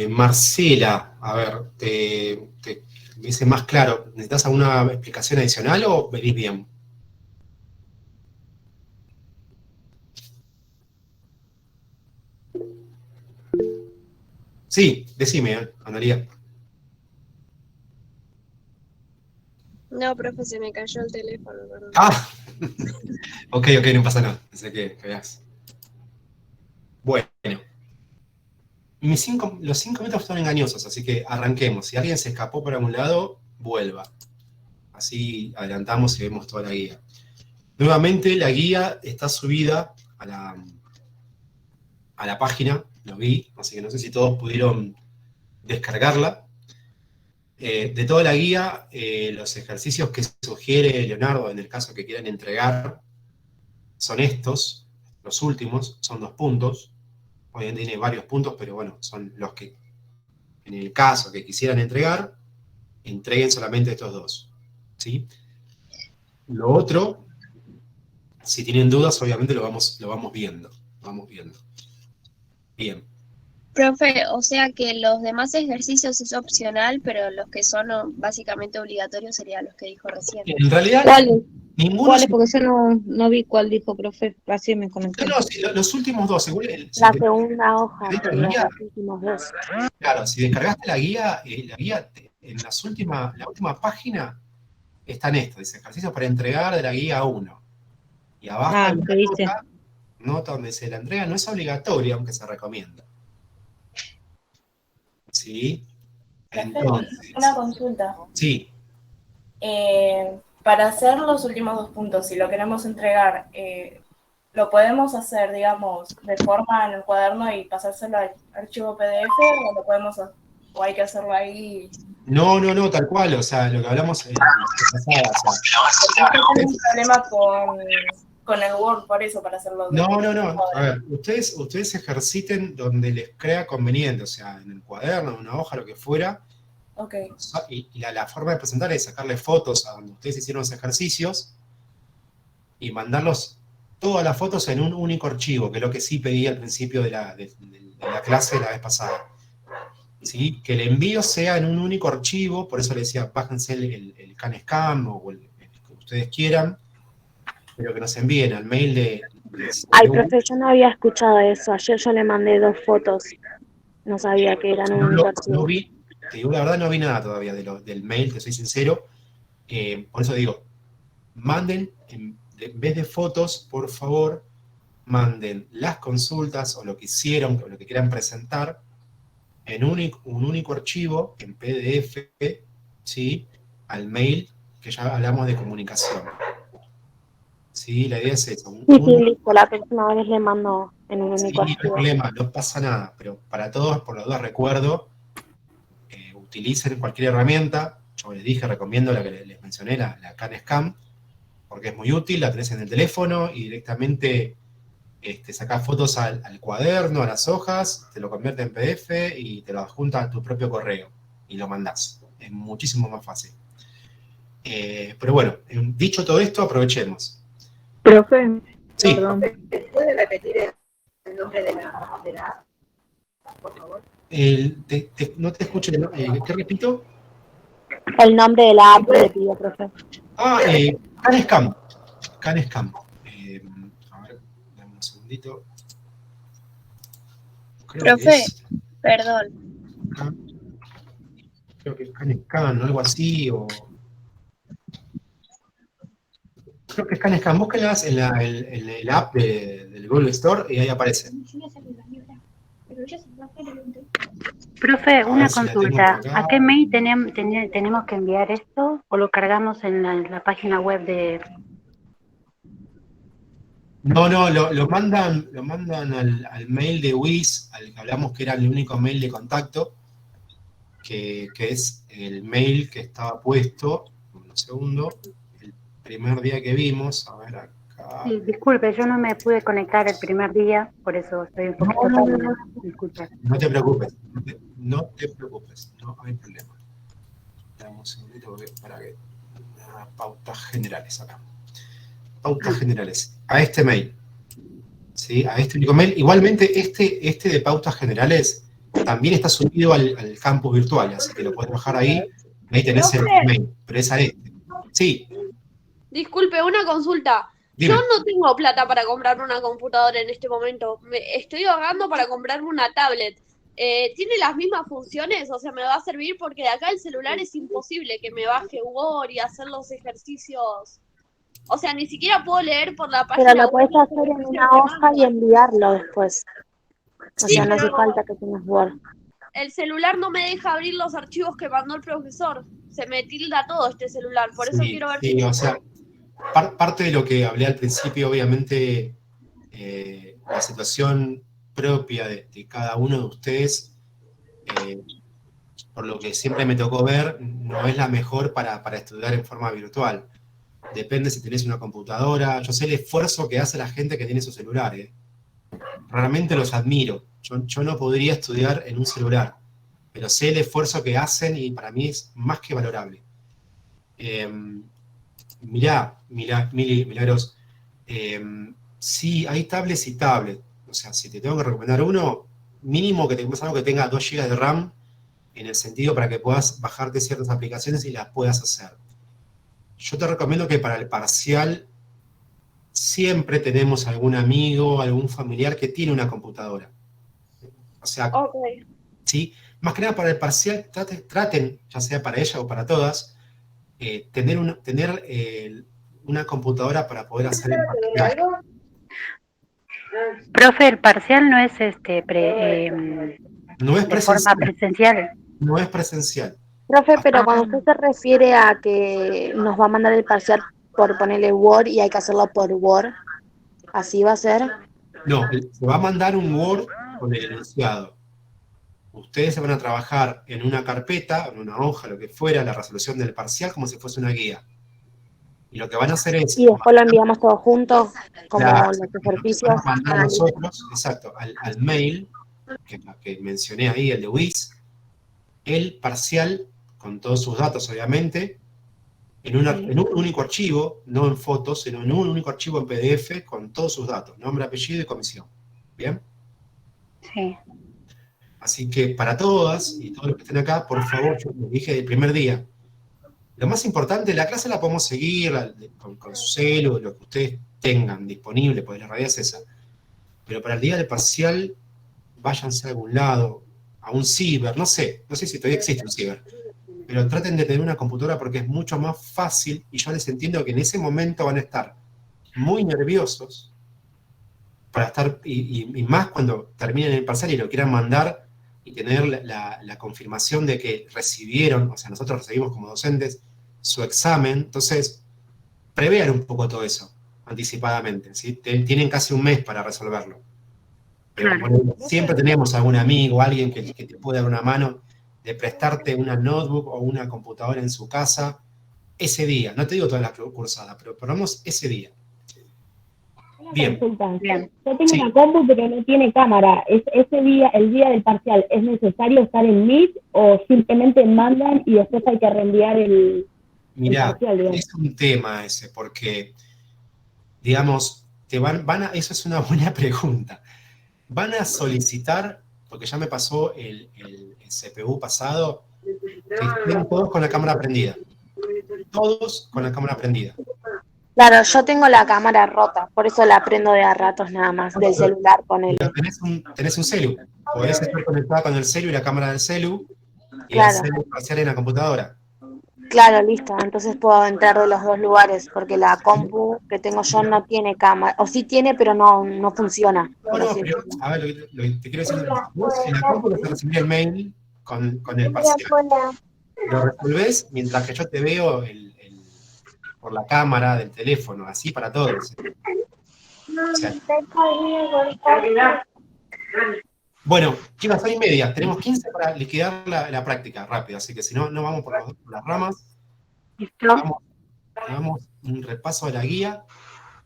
Marcela, a ver, te dice más claro, ¿necesitas alguna explicación adicional o venís bien? Sí, decime, Analia. No, profe, se me cayó el teléfono, perdón. Ah, ok, no pasa nada, pensé que veas. Bueno, los 5 minutos son engañosos, así que arranquemos. Si alguien se escapó por algún lado, vuelva. Así adelantamos y vemos toda la guía. Nuevamente, la guía está subida a la página, lo vi, así que no sé si todos pudieron descargarla. De toda la guía, los ejercicios que sugiere Leonardo, en el caso que quieran entregar, son estos, los últimos, son 2 puntos. Obviamente tiene varios puntos, pero bueno, son los que, en el caso que quisieran entregar, entreguen solamente estos 2. ¿Sí? Lo otro, si tienen dudas, obviamente lo vamos viendo. Bien. Profe, o sea que los demás ejercicios es opcional, pero los que son básicamente obligatorios serían los que dijo recién. En realidad, ¿Cuáles? ninguno... ¿Cuáles? Porque yo no vi cuál dijo, profe. Así me conecté. No, sí, los últimos 2, según La segunda hoja, la serían guía, los últimos 2. claro, si descargaste la guía en la última página están estos, dice ejercicios para entregar de la guía 1. Y abajo hay ¿qué dice? una nota donde dice, la entrega no es obligatoria, aunque se recomienda. ¿Sí? Entonces, Una consulta. sí. Para hacer los últimos 2 puntos, si lo queremos entregar, ¿lo podemos hacer, digamos, de forma en el cuaderno y pasárselo al archivo PDF o hay que hacerlo ahí? No, tal cual, o sea, lo que hablamos en la pasada, o sea, Yo tengo un problema con el Word, por eso, para hacerlo. No. A ver, ustedes ejerciten donde les crea conveniente, o sea, en el cuaderno, en una hoja, lo que fuera. Ok. Y la forma de presentar es sacarle fotos a donde ustedes hicieron los ejercicios y mandarlos, todas las fotos en un único archivo, que es lo que sí pedí al principio de la clase la vez pasada. ¿Sí? Que el envío sea en un único archivo, por eso le decía, bájense el CanScam o el que ustedes quieran, pero que nos envíen al mail de Ay, profe, yo no había escuchado eso. Ayer yo le mandé 2 fotos. No sabía que eran un único archivo. No vi, te digo la verdad, no vi nada todavía del mail, te soy sincero. Por eso digo, manden, en vez de fotos, por favor, manden las consultas o lo que hicieron, o lo que quieran presentar, en un único archivo, en PDF, ¿sí? Al mail, que ya hablamos de comunicación. Sí, la idea es eso. Sí, listo, la próxima vez le mando en un único archivo. No hay archivo. problema, no pasa nada, pero para todos, por las dudas, recuerdo, utilicen cualquier herramienta. Yo les dije, recomiendo la que les mencioné, la CanScam, porque es muy útil, la tenés en el teléfono y directamente sacás fotos al cuaderno, a las hojas, te lo convierte en PDF y te lo adjunta a tu propio correo y lo mandás. Es muchísimo más fácil. Pero bueno, dicho todo esto, aprovechemos. Profe, sí. Perdón. ¿Puede repetir el nombre de la por favor? No te escucho. ¿Qué repito? El nombre de la app le pido, profe. CanScam. CanScam. A ver, dame un segundito. Profe, perdón. Creo que es CanScam, algo así, o... Creo que es CanScam. Vos creas en el app del Google Store y ahí aparece. Profe, una consulta. ¿A qué mail tenemos que enviar esto o lo cargamos en la página web de...? No, lo mandan al mail de WIS, al que hablamos que era el único mail de contacto, que es el mail que estaba puesto, un segundo, el primer día que vimos, a ver acá. Sí, disculpe, yo no me pude conectar el primer día, por eso estoy un poquito tarde. Disculpe. No te preocupes, no hay problema. Dame un segundito para que... pautas generales acá. Pautas generales. A este mail. ¿Sí? A este único mail. Igualmente, este de pautas generales también está subido al campus virtual, así que lo puedes bajar ahí. Ahí tenés el mail, pero es a este. Sí. Disculpe, una consulta. Dime. Yo no tengo plata para comprarme una computadora en este momento. Estoy ahorrando para comprarme una tablet. ¿Tiene las mismas funciones? O sea, ¿me va a servir? Porque de acá el celular es imposible que me baje Word y hacer los ejercicios. O sea, ni siquiera puedo leer por la página. Pero lo puedes hacer en una hoja y enviarlo después. O sea, no hace falta que tengas Word. El celular no me deja abrir los archivos que mandó el profesor. Se me tilda todo este celular. Por eso quiero ver si... o sea, parte de lo que hablé al principio, obviamente, la situación propia de cada uno de ustedes, por lo que siempre me tocó ver, no es la mejor para estudiar en forma virtual. Depende si tenés una computadora. Yo sé el esfuerzo que hace la gente que tiene su celular. Realmente los admiro. Yo no podría estudiar en un celular, pero sé el esfuerzo que hacen y para mí es más que valorable. Mirá, Milagros, sí, hay tablets y tablets. O sea, si te tengo que recomendar uno, mínimo que tengas algo que tenga 2 GB de RAM, en el sentido para que puedas bajarte ciertas aplicaciones y las puedas hacer. Yo te recomiendo que para el parcial siempre tenemos algún amigo, algún familiar que tiene una computadora. O sea, ¿sí? Más que nada para el parcial, traten, ya sea para ella o para todas, tener una computadora para poder hacer el parcial. Profe, el parcial no es No es de forma presencial. presencial. No es presencial. Profe, pero cuando usted se refiere a que nos va a mandar el parcial por ponerle Word y hay que hacerlo por Word, ¿así va a ser? No, se va a mandar un Word con el enunciado. Ustedes se van a trabajar en una carpeta, en una hoja, lo que fuera, la resolución del parcial, como si fuese una guía. Y lo que van a hacer es... Y después lo enviamos todos juntos, como los Nos ejercicios. van a mandar nosotros, exacto, al mail que mencioné ahí, el de WIS, el parcial, con todos sus datos, obviamente, en un único archivo, no en fotos, sino en un único archivo en PDF, con todos sus datos, nombre, apellido y comisión. ¿Bien? Sí. Así que para todas y todos los que estén acá, por favor, yo les dije el primer día, lo más importante, la clase la podemos seguir con su celu, lo que ustedes tengan disponible, porque la realidad es esa. Pero para el día del parcial, váyanse a algún lado, a un ciber, no sé si todavía existe un ciber, pero traten de tener una computadora porque es mucho más fácil, y yo les entiendo que en ese momento van a estar muy nerviosos, para estar, y más cuando terminen el parcial y lo quieran mandar, y tener la confirmación de que recibieron, o sea, nosotros recibimos como docentes su examen, entonces prevean un poco todo eso, anticipadamente, ¿sí? Tienen casi un mes para resolverlo. Pero bueno, siempre tenemos algún amigo, alguien que te puede dar una mano de prestarte una notebook o una computadora en su casa ese día. No te digo todas las cursadas, pero por lo menos ese día. Bien. Bien. Yo tengo una compu, pero no tiene cámara. Ese día, el día del parcial, ¿es necesario estar en Meet o simplemente mandan y después hay que reenviar el parcial? Mirá, es un tema ese, porque, digamos, eso es una buena pregunta. Van a solicitar, porque ya me pasó el CPU pasado, que estén todos con la cámara prendida. Todos con la cámara prendida. Claro, yo tengo la cámara rota, por eso la prendo de a ratos nada más, del celular, ponele. Tenés un celu, podés estar conectada con el celu y la cámara del celu, y Claro. hacer el parcial en la computadora. Claro, listo, entonces puedo entrar de los dos lugares, porque la compu que tengo yo no tiene cámara, o sí tiene, pero no funciona. No, pero, a ver, lo que te quiero decir, vos en la compu te recibís el mail con el parcial. Lo resolvés mientras que yo te veo por la cámara del teléfono, así para todos. O sea, bueno, chicas, 6:30, tenemos 15 para liquidar la práctica rápido, así que si no, no vamos por las ramas. Hagamos un repaso de la guía.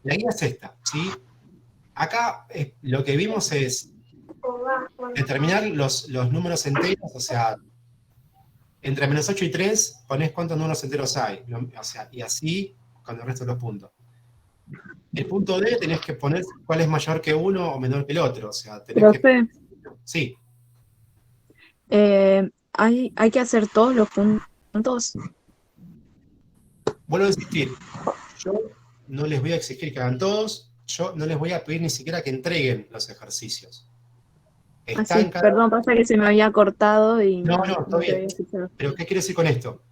La guía es esta, ¿sí? Acá lo que vimos es determinar los números enteros, o sea, entre -8 y 3 ponés cuántos números enteros hay, o sea, y así con el resto de los puntos. El punto D tenés que poner cuál es mayor que uno o menor que el otro, o sea, tenés Profe, Sí, hay que hacer todos los puntos. vuelvo a insistir, yo no les voy a exigir que hagan todos, yo no les voy a pedir ni siquiera que entreguen los ejercicios. Así, perdón, pasa que se me había cortado y No, todo te bien. había escuchado. Pero ¿qué quiero decir con esto?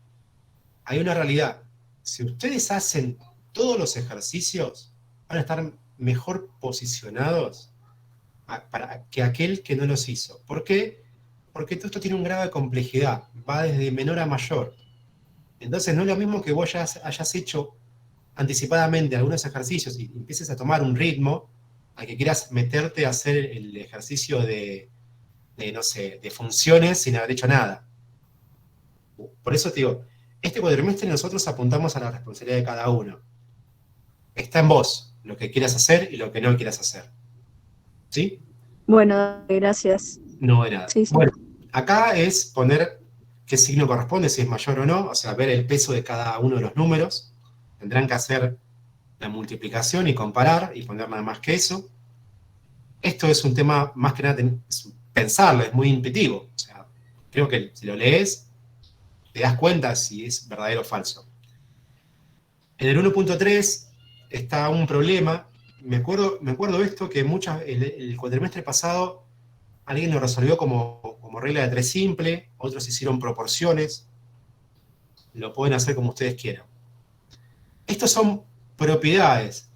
Hay una realidad. Si ustedes hacen todos los ejercicios, van a estar mejor posicionados para que aquel que no los hizo. ¿Por qué? Porque todo esto tiene un grado de complejidad, va desde menor a mayor. Entonces no es lo mismo que vos ya hayas hecho anticipadamente algunos ejercicios y empieces a tomar un ritmo, a que quieras meterte a hacer el ejercicio de no sé, de funciones sin haber hecho nada. Por eso te digo, este cuatrimestre nosotros apuntamos a la responsabilidad de cada uno. Está en vos lo que quieras hacer y lo que no quieras hacer. ¿Sí? Bueno, gracias. No de nada. Sí. Bueno, acá es poner qué signo corresponde, si es mayor o no, o sea, ver el peso de cada uno de los números. Tendrán que hacer la multiplicación y comparar y poner nada más que eso. Esto es un tema, más que nada, pensarlo, es muy intuitivo. O sea, creo que si lo lees, te das cuenta si es verdadero o falso. En el 1.3 está un problema. Me acuerdo esto, que el cuatrimestre pasado alguien lo resolvió como como regla de 3 simple, otros hicieron proporciones. Lo pueden hacer como ustedes quieran. Estos son propiedades.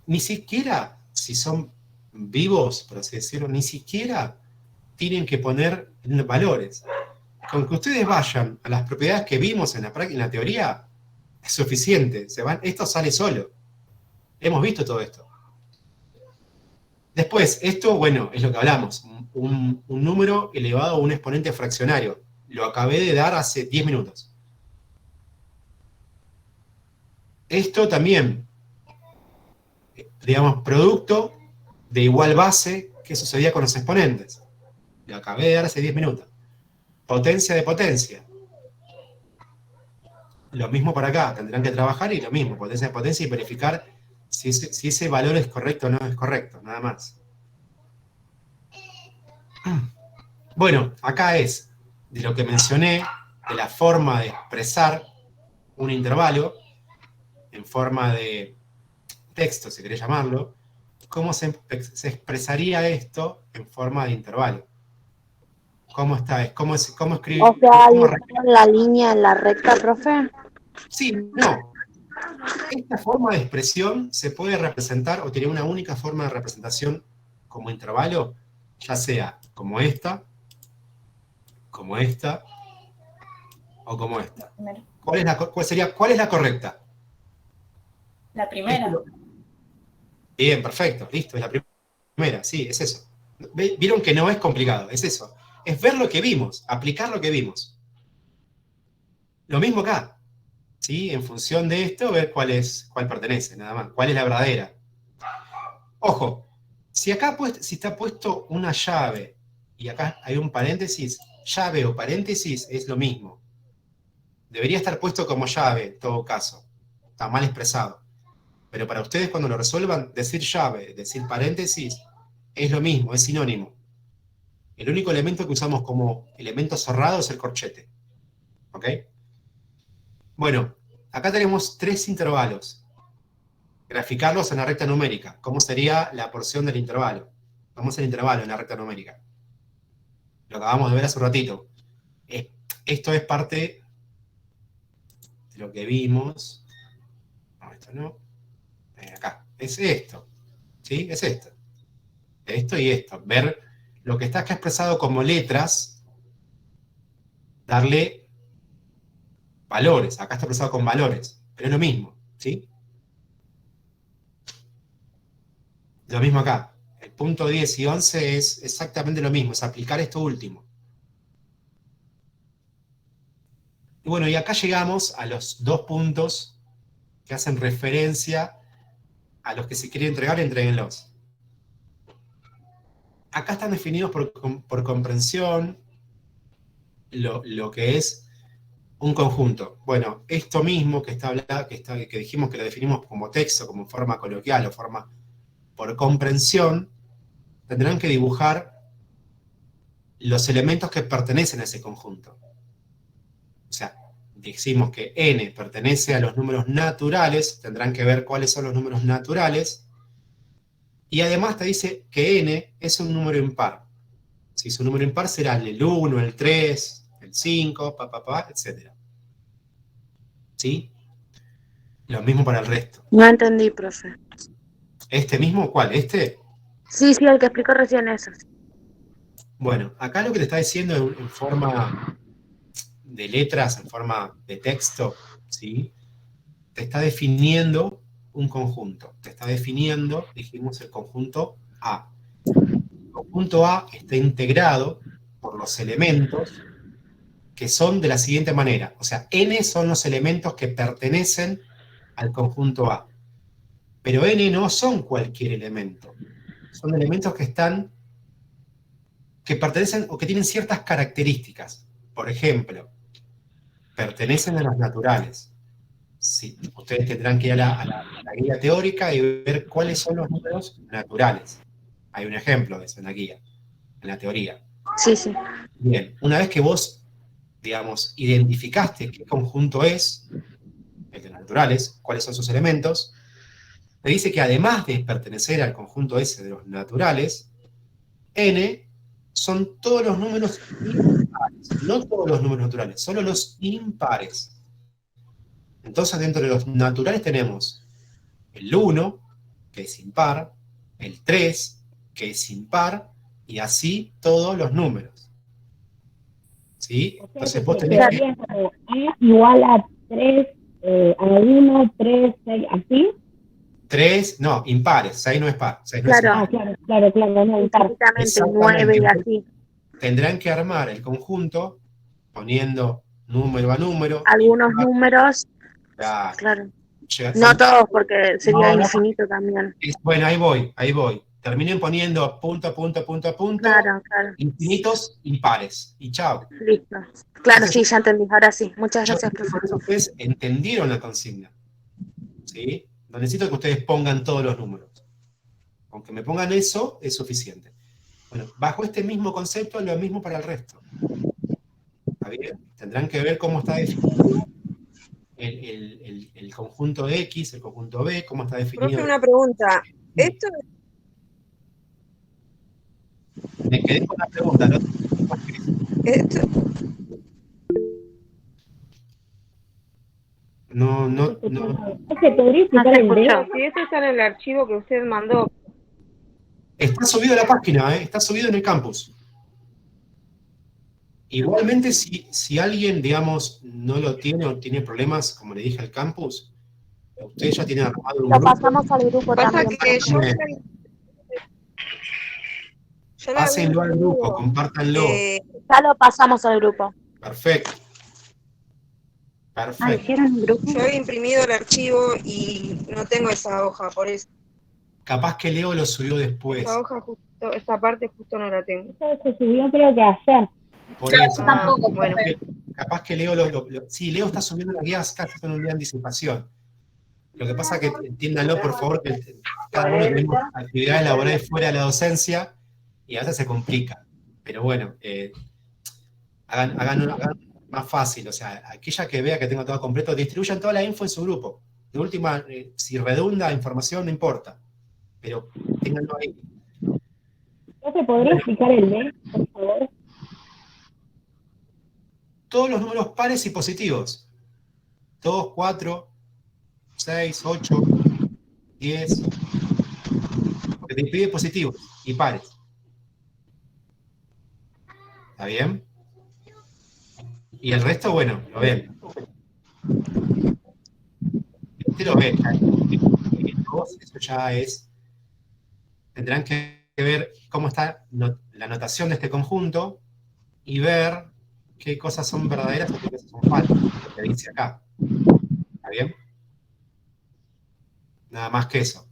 Ni siquiera, si son vivos, por así decirlo, ni siquiera tienen que poner valores. Con que ustedes vayan a las propiedades que vimos en la teoría, es suficiente. Esto sale solo. Hemos visto todo esto. Después, esto, bueno, es lo que hablamos. Un número elevado a un exponente fraccionario. Lo acabé de dar hace 10 minutos. Esto también, digamos, producto de igual base que sucedía con los exponentes. Lo acabé de dar hace 10 minutos. Potencia de potencia. Lo mismo para acá, tendrán que trabajar y lo mismo, potencia de potencia y verificar si ese valor es correcto o no es correcto, nada más. Bueno, acá es de lo que mencioné, de la forma de expresar un intervalo en forma de texto, si querés llamarlo, cómo se expresaría esto en forma de intervalo. ¿Cómo está? ¿Cómo escribir? O sea, la línea en la recta, profe. Sí, no. Esta forma de expresión se puede representar o tiene una única forma de representación como intervalo, ya sea como esta o como esta. ¿Cuál es la correcta? La primera. Bien, perfecto, listo, es la primera, sí, es eso. Vieron que no es complicado, es eso. Es ver lo que vimos, aplicar lo que vimos. Lo mismo acá, ¿sí? En función de esto, ver cuál pertenece, nada más, cuál es la verdadera. Ojo, si acá si está puesto una llave y acá hay un paréntesis, llave o paréntesis es lo mismo. Debería estar puesto como llave, en todo caso. Está mal expresado. Pero para ustedes cuando lo resuelvan, decir llave, decir paréntesis, es lo mismo, es sinónimo. El único elemento que usamos como elemento cerrado es el corchete. ¿Ok? Bueno, acá tenemos 3 intervalos. Graficarlos en la recta numérica. ¿Cómo sería la porción del intervalo? ¿Cómo es el intervalo en la recta numérica? Lo acabamos de ver hace un ratito. Esto es parte de lo que vimos. No, esto no. Acá. Es esto. ¿Sí? Es esto. Esto y esto. Ver lo que está acá expresado como letras, darle valores. Acá está expresado con valores. Pero es lo mismo. ¿Sí? Lo mismo acá. El punto 10 y 11 es exactamente lo mismo. Es aplicar esto último. Y bueno, y acá llegamos a los 2 puntos que hacen referencia a los que se quiere entregar, entréguenlos. Acá están definidos por comprensión lo que es un conjunto. Bueno, esto mismo que dijimos que lo definimos como texto, como forma coloquial o forma por comprensión, tendrán que dibujar los elementos que pertenecen a ese conjunto. O sea, decimos que n pertenece a los números naturales, tendrán que ver cuáles son los números naturales, y además te dice que n es un número impar. Si es un número impar será el 1, el 3, el 5, etc. ¿Sí? Lo mismo para el resto. No entendí, profe. ¿Este mismo? ¿Cuál? ¿Este? Sí, el que explicó recién eso. Bueno, acá lo que te está diciendo en forma de letras, en forma de texto, ¿sí? Te está definiendo un conjunto. Te está definiendo, dijimos, el conjunto A. El conjunto A está integrado por los elementos que son de la siguiente manera. O sea, n son los elementos que pertenecen al conjunto A. Pero n no son cualquier elemento. Son elementos que pertenecen o que tienen ciertas características. Por ejemplo, pertenecen a los naturales. Sí, ustedes tendrán que ir a la guía teórica y ver cuáles son los números naturales. Hay un ejemplo de eso en la guía, en la teoría. Sí. Bien, una vez que vos, digamos, identificaste qué conjunto es, el de los naturales, cuáles son sus elementos, te dice que además de pertenecer al conjunto ese de los naturales, n son todos los números impares, no todos los números naturales, solo los impares. Entonces, dentro de los naturales tenemos el 1, que es impar, el 3, que es impar, y así todos los números. ¿Sí? Entonces vos tenés que... Sería como A igual a 3, a 1, 3, 6, así. 3, no, impares, 6 no es par. 6 no Claro. es impar. Claro, no impar. Exactamente, 9 y así. Tendrán que armar el conjunto poniendo número a número. Algunos números, Claro. claro. Llega- No todos, porque sería No. infinito también. Bueno, ahí voy. Terminen poniendo punto a punto, punto a punto, Claro, claro. infinitos impares. Y chao. Listo. Claro, Entonces, sí, ya entendí. Ahora sí. Muchas Yo gracias, creo que profesor. por eso ustedes entendieron la consigna. ¿Sí? No necesito que ustedes pongan todos los números. Aunque me pongan eso, es suficiente. Bueno, bajo este mismo concepto, lo mismo para el resto. ¿Está bien? Tendrán que ver cómo está definido el conjunto X, el conjunto B, cómo está definido. Profe, una pregunta. Esto Me quedé con la pregunta, ¿no? esto No. ¿Se podría explicar el D? si esto está en el archivo que usted mandó. Está subido a la página, está subido en el campus. Igualmente, si alguien, digamos, no lo tiene o tiene problemas, como le dije al campus, usted ya tiene armado un Lo grupo. pasamos al grupo Pasa también. que yo la Pásenlo al grupo, digo, compártanlo. Ya lo pasamos al grupo. Perfecto. ¿Hicieron un grupo? Yo he imprimido el archivo y no tengo esa hoja, por eso. Capaz que Leo lo subió después. Esa hoja justo, esa parte justo no la tengo. Se subió creo que ayer. Por eso. Tampoco, Bueno, capaz que Leo sí, Leo está subiendo las guías casi con un día de anticipación. Lo que pasa es que entiéndanlo, por favor, que cada uno tenemos actividades laborales fuera de la docencia y a veces se complica. Pero bueno, hagan más fácil. O sea, aquella que vea que tengo todo completo, distribuyan toda la info en su grupo. De última, si redunda información, no importa. Pero ténganlo ahí. ¿No se podría explicar el D, por favor? Todos los números pares y positivos. 2, 4, 6, 8, 10. Porque te pide positivos y pares. ¿Está bien? Y el resto, bueno, lo ven. Usted lo ve. Eso ya es. Tendrán que ver cómo está la notación de este conjunto y ver qué cosas son verdaderas y qué cosas son falsas, lo que dice acá. ¿Está bien? Nada más que eso.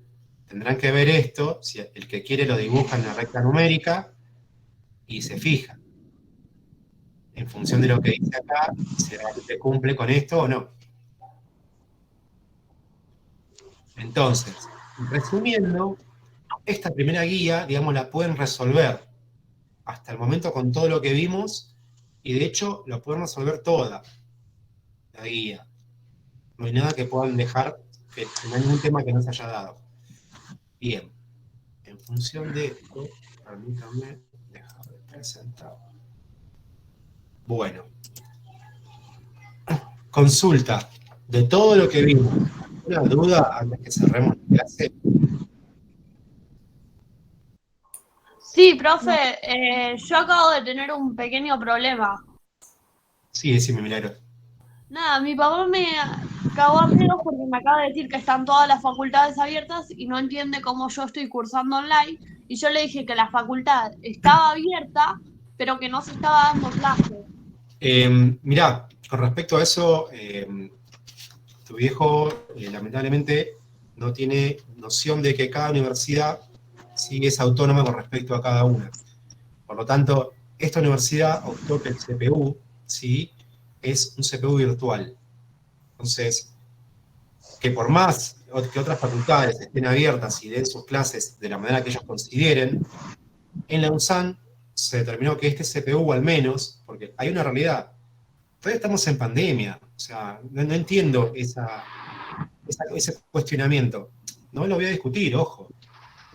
Tendrán que ver esto, si el que quiere lo dibuja en la recta numérica y se fija. En función de lo que dice acá, si realmente cumple con esto o no. Entonces, resumiendo, esta primera guía, digamos, la pueden resolver hasta el momento con todo lo que vimos, y de hecho, lo pueden resolver toda la guía. No hay nada que puedan dejar, que no hay ningún tema que no se haya dado. Bien, en función de esto, permítanme dejar de presentar. Bueno, consulta, de todo lo que vimos, ¿alguna duda antes que cerremos la clase? Sí, profe, yo acabo de tener un pequeño problema. Sí, decime, Milagro. Nada, mi papá me cagó a pedos porque me acaba de decir que están todas las facultades abiertas y no entiende cómo yo estoy cursando online. Y yo le dije que la facultad estaba abierta, pero que no se estaba dando clase. Mirá, con respecto a eso, tu viejo lamentablemente no tiene noción de que cada universidad sí es autónoma con respecto a cada una. Por lo tanto, esta universidad optó que el CPU, ¿sí?, es un CPU virtual. Entonces, que por más que otras facultades estén abiertas y den sus clases de la manera que ellos consideren, en la UNSAN se determinó que este CPU al menos, porque hay una realidad, todavía estamos en pandemia, o sea, no entiendo ese cuestionamiento. No lo voy a discutir, ojo.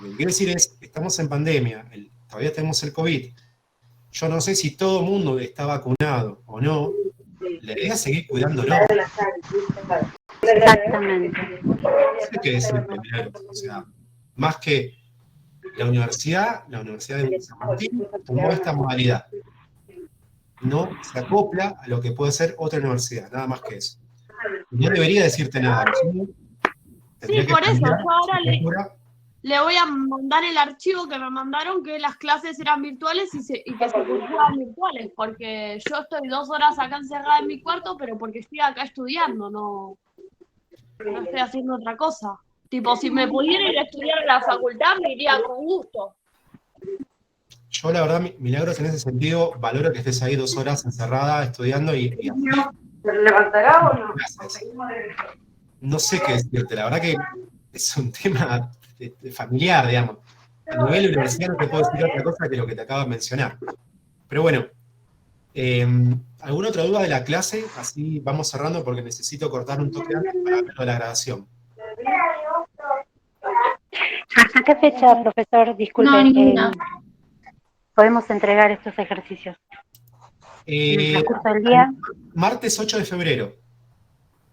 Lo que quiero decir es, estamos en pandemia, todavía tenemos el COVID, yo no sé si todo el mundo está vacunado o no, la idea es seguir cuidándolo. Exactamente. Eso hay que decirte, Milagros. O sea, más que la Universidad de San Martín tomó esta modalidad. No se acopla a lo que puede ser otra universidad, nada más que eso. No debería decirte nada. Sí, por eso, yo ahora le voy a mandar el archivo que me mandaron, que las clases eran virtuales y que se cursaban virtuales, porque yo estoy 2 horas acá encerrada en mi cuarto, pero porque estoy acá estudiando, no estoy haciendo otra cosa. Tipo, si me pudiera ir a estudiar en la facultad, me iría con gusto. Yo, la verdad, Milagros, en ese sentido, valoro que estés ahí 2 horas encerrada estudiando y ¿Se levantará o no? no sé qué decirte. La verdad que es un tema familiar, digamos. A nivel universidad no te puedo decir otra cosa que lo que te acabo de mencionar. Pero bueno, ¿alguna otra duda de la clase? Así vamos cerrando porque necesito cortar un toque antes para ver lo de la grabación. ¿Hasta qué fecha, profesor? Disculpe. No, ninguna. ¿Podemos entregar estos ejercicios? ¿En el transcurso del día? Martes 8 de febrero.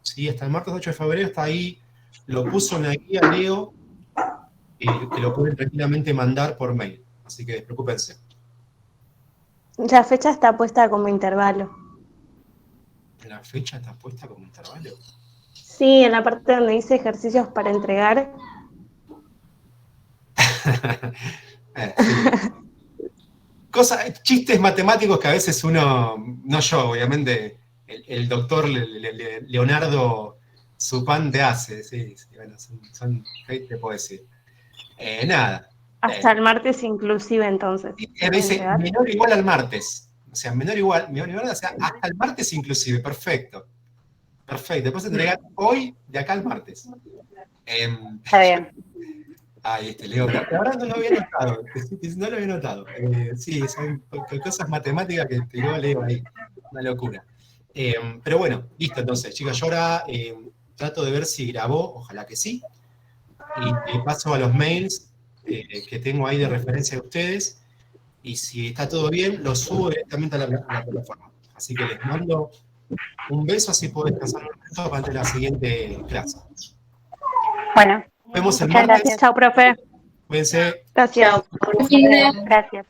Sí, hasta el martes 8 de febrero está ahí. Lo puso en la guía Leo, que lo pueden tranquilamente mandar por mail. Así que despreocúpense. La fecha está puesta como intervalo. ¿La fecha está puesta como intervalo? Sí, en la parte donde dice ejercicios para entregar. Chistes matemáticos que a veces uno, no yo, obviamente, el doctor Leonardo Supante hace, sí, bueno, ¿qué te puedo decir? Nada. Hasta el martes inclusive, entonces. Dice menor o igual al martes. O sea, menor o igual, o sea, hasta el martes inclusive, perfecto. Perfecto, después entregar hoy, de acá al martes. Está bien. Ay, Leo, la verdad no lo había notado, no lo había notado. Sí, son cosas matemáticas que tiró Leo ahí, una locura. Pero bueno, listo entonces, chicas, yo ahora trato de ver si grabó, ojalá que sí, y paso a los mails que tengo ahí de referencia de ustedes, y si está todo bien, lo subo directamente a la plataforma. Así que les mando un beso, así puedo descansar un rato antes de la siguiente clase. Bueno. Nos vemos el Muchas martes. gracias. Chao, profe. Cuídense. Gracias. Gracias.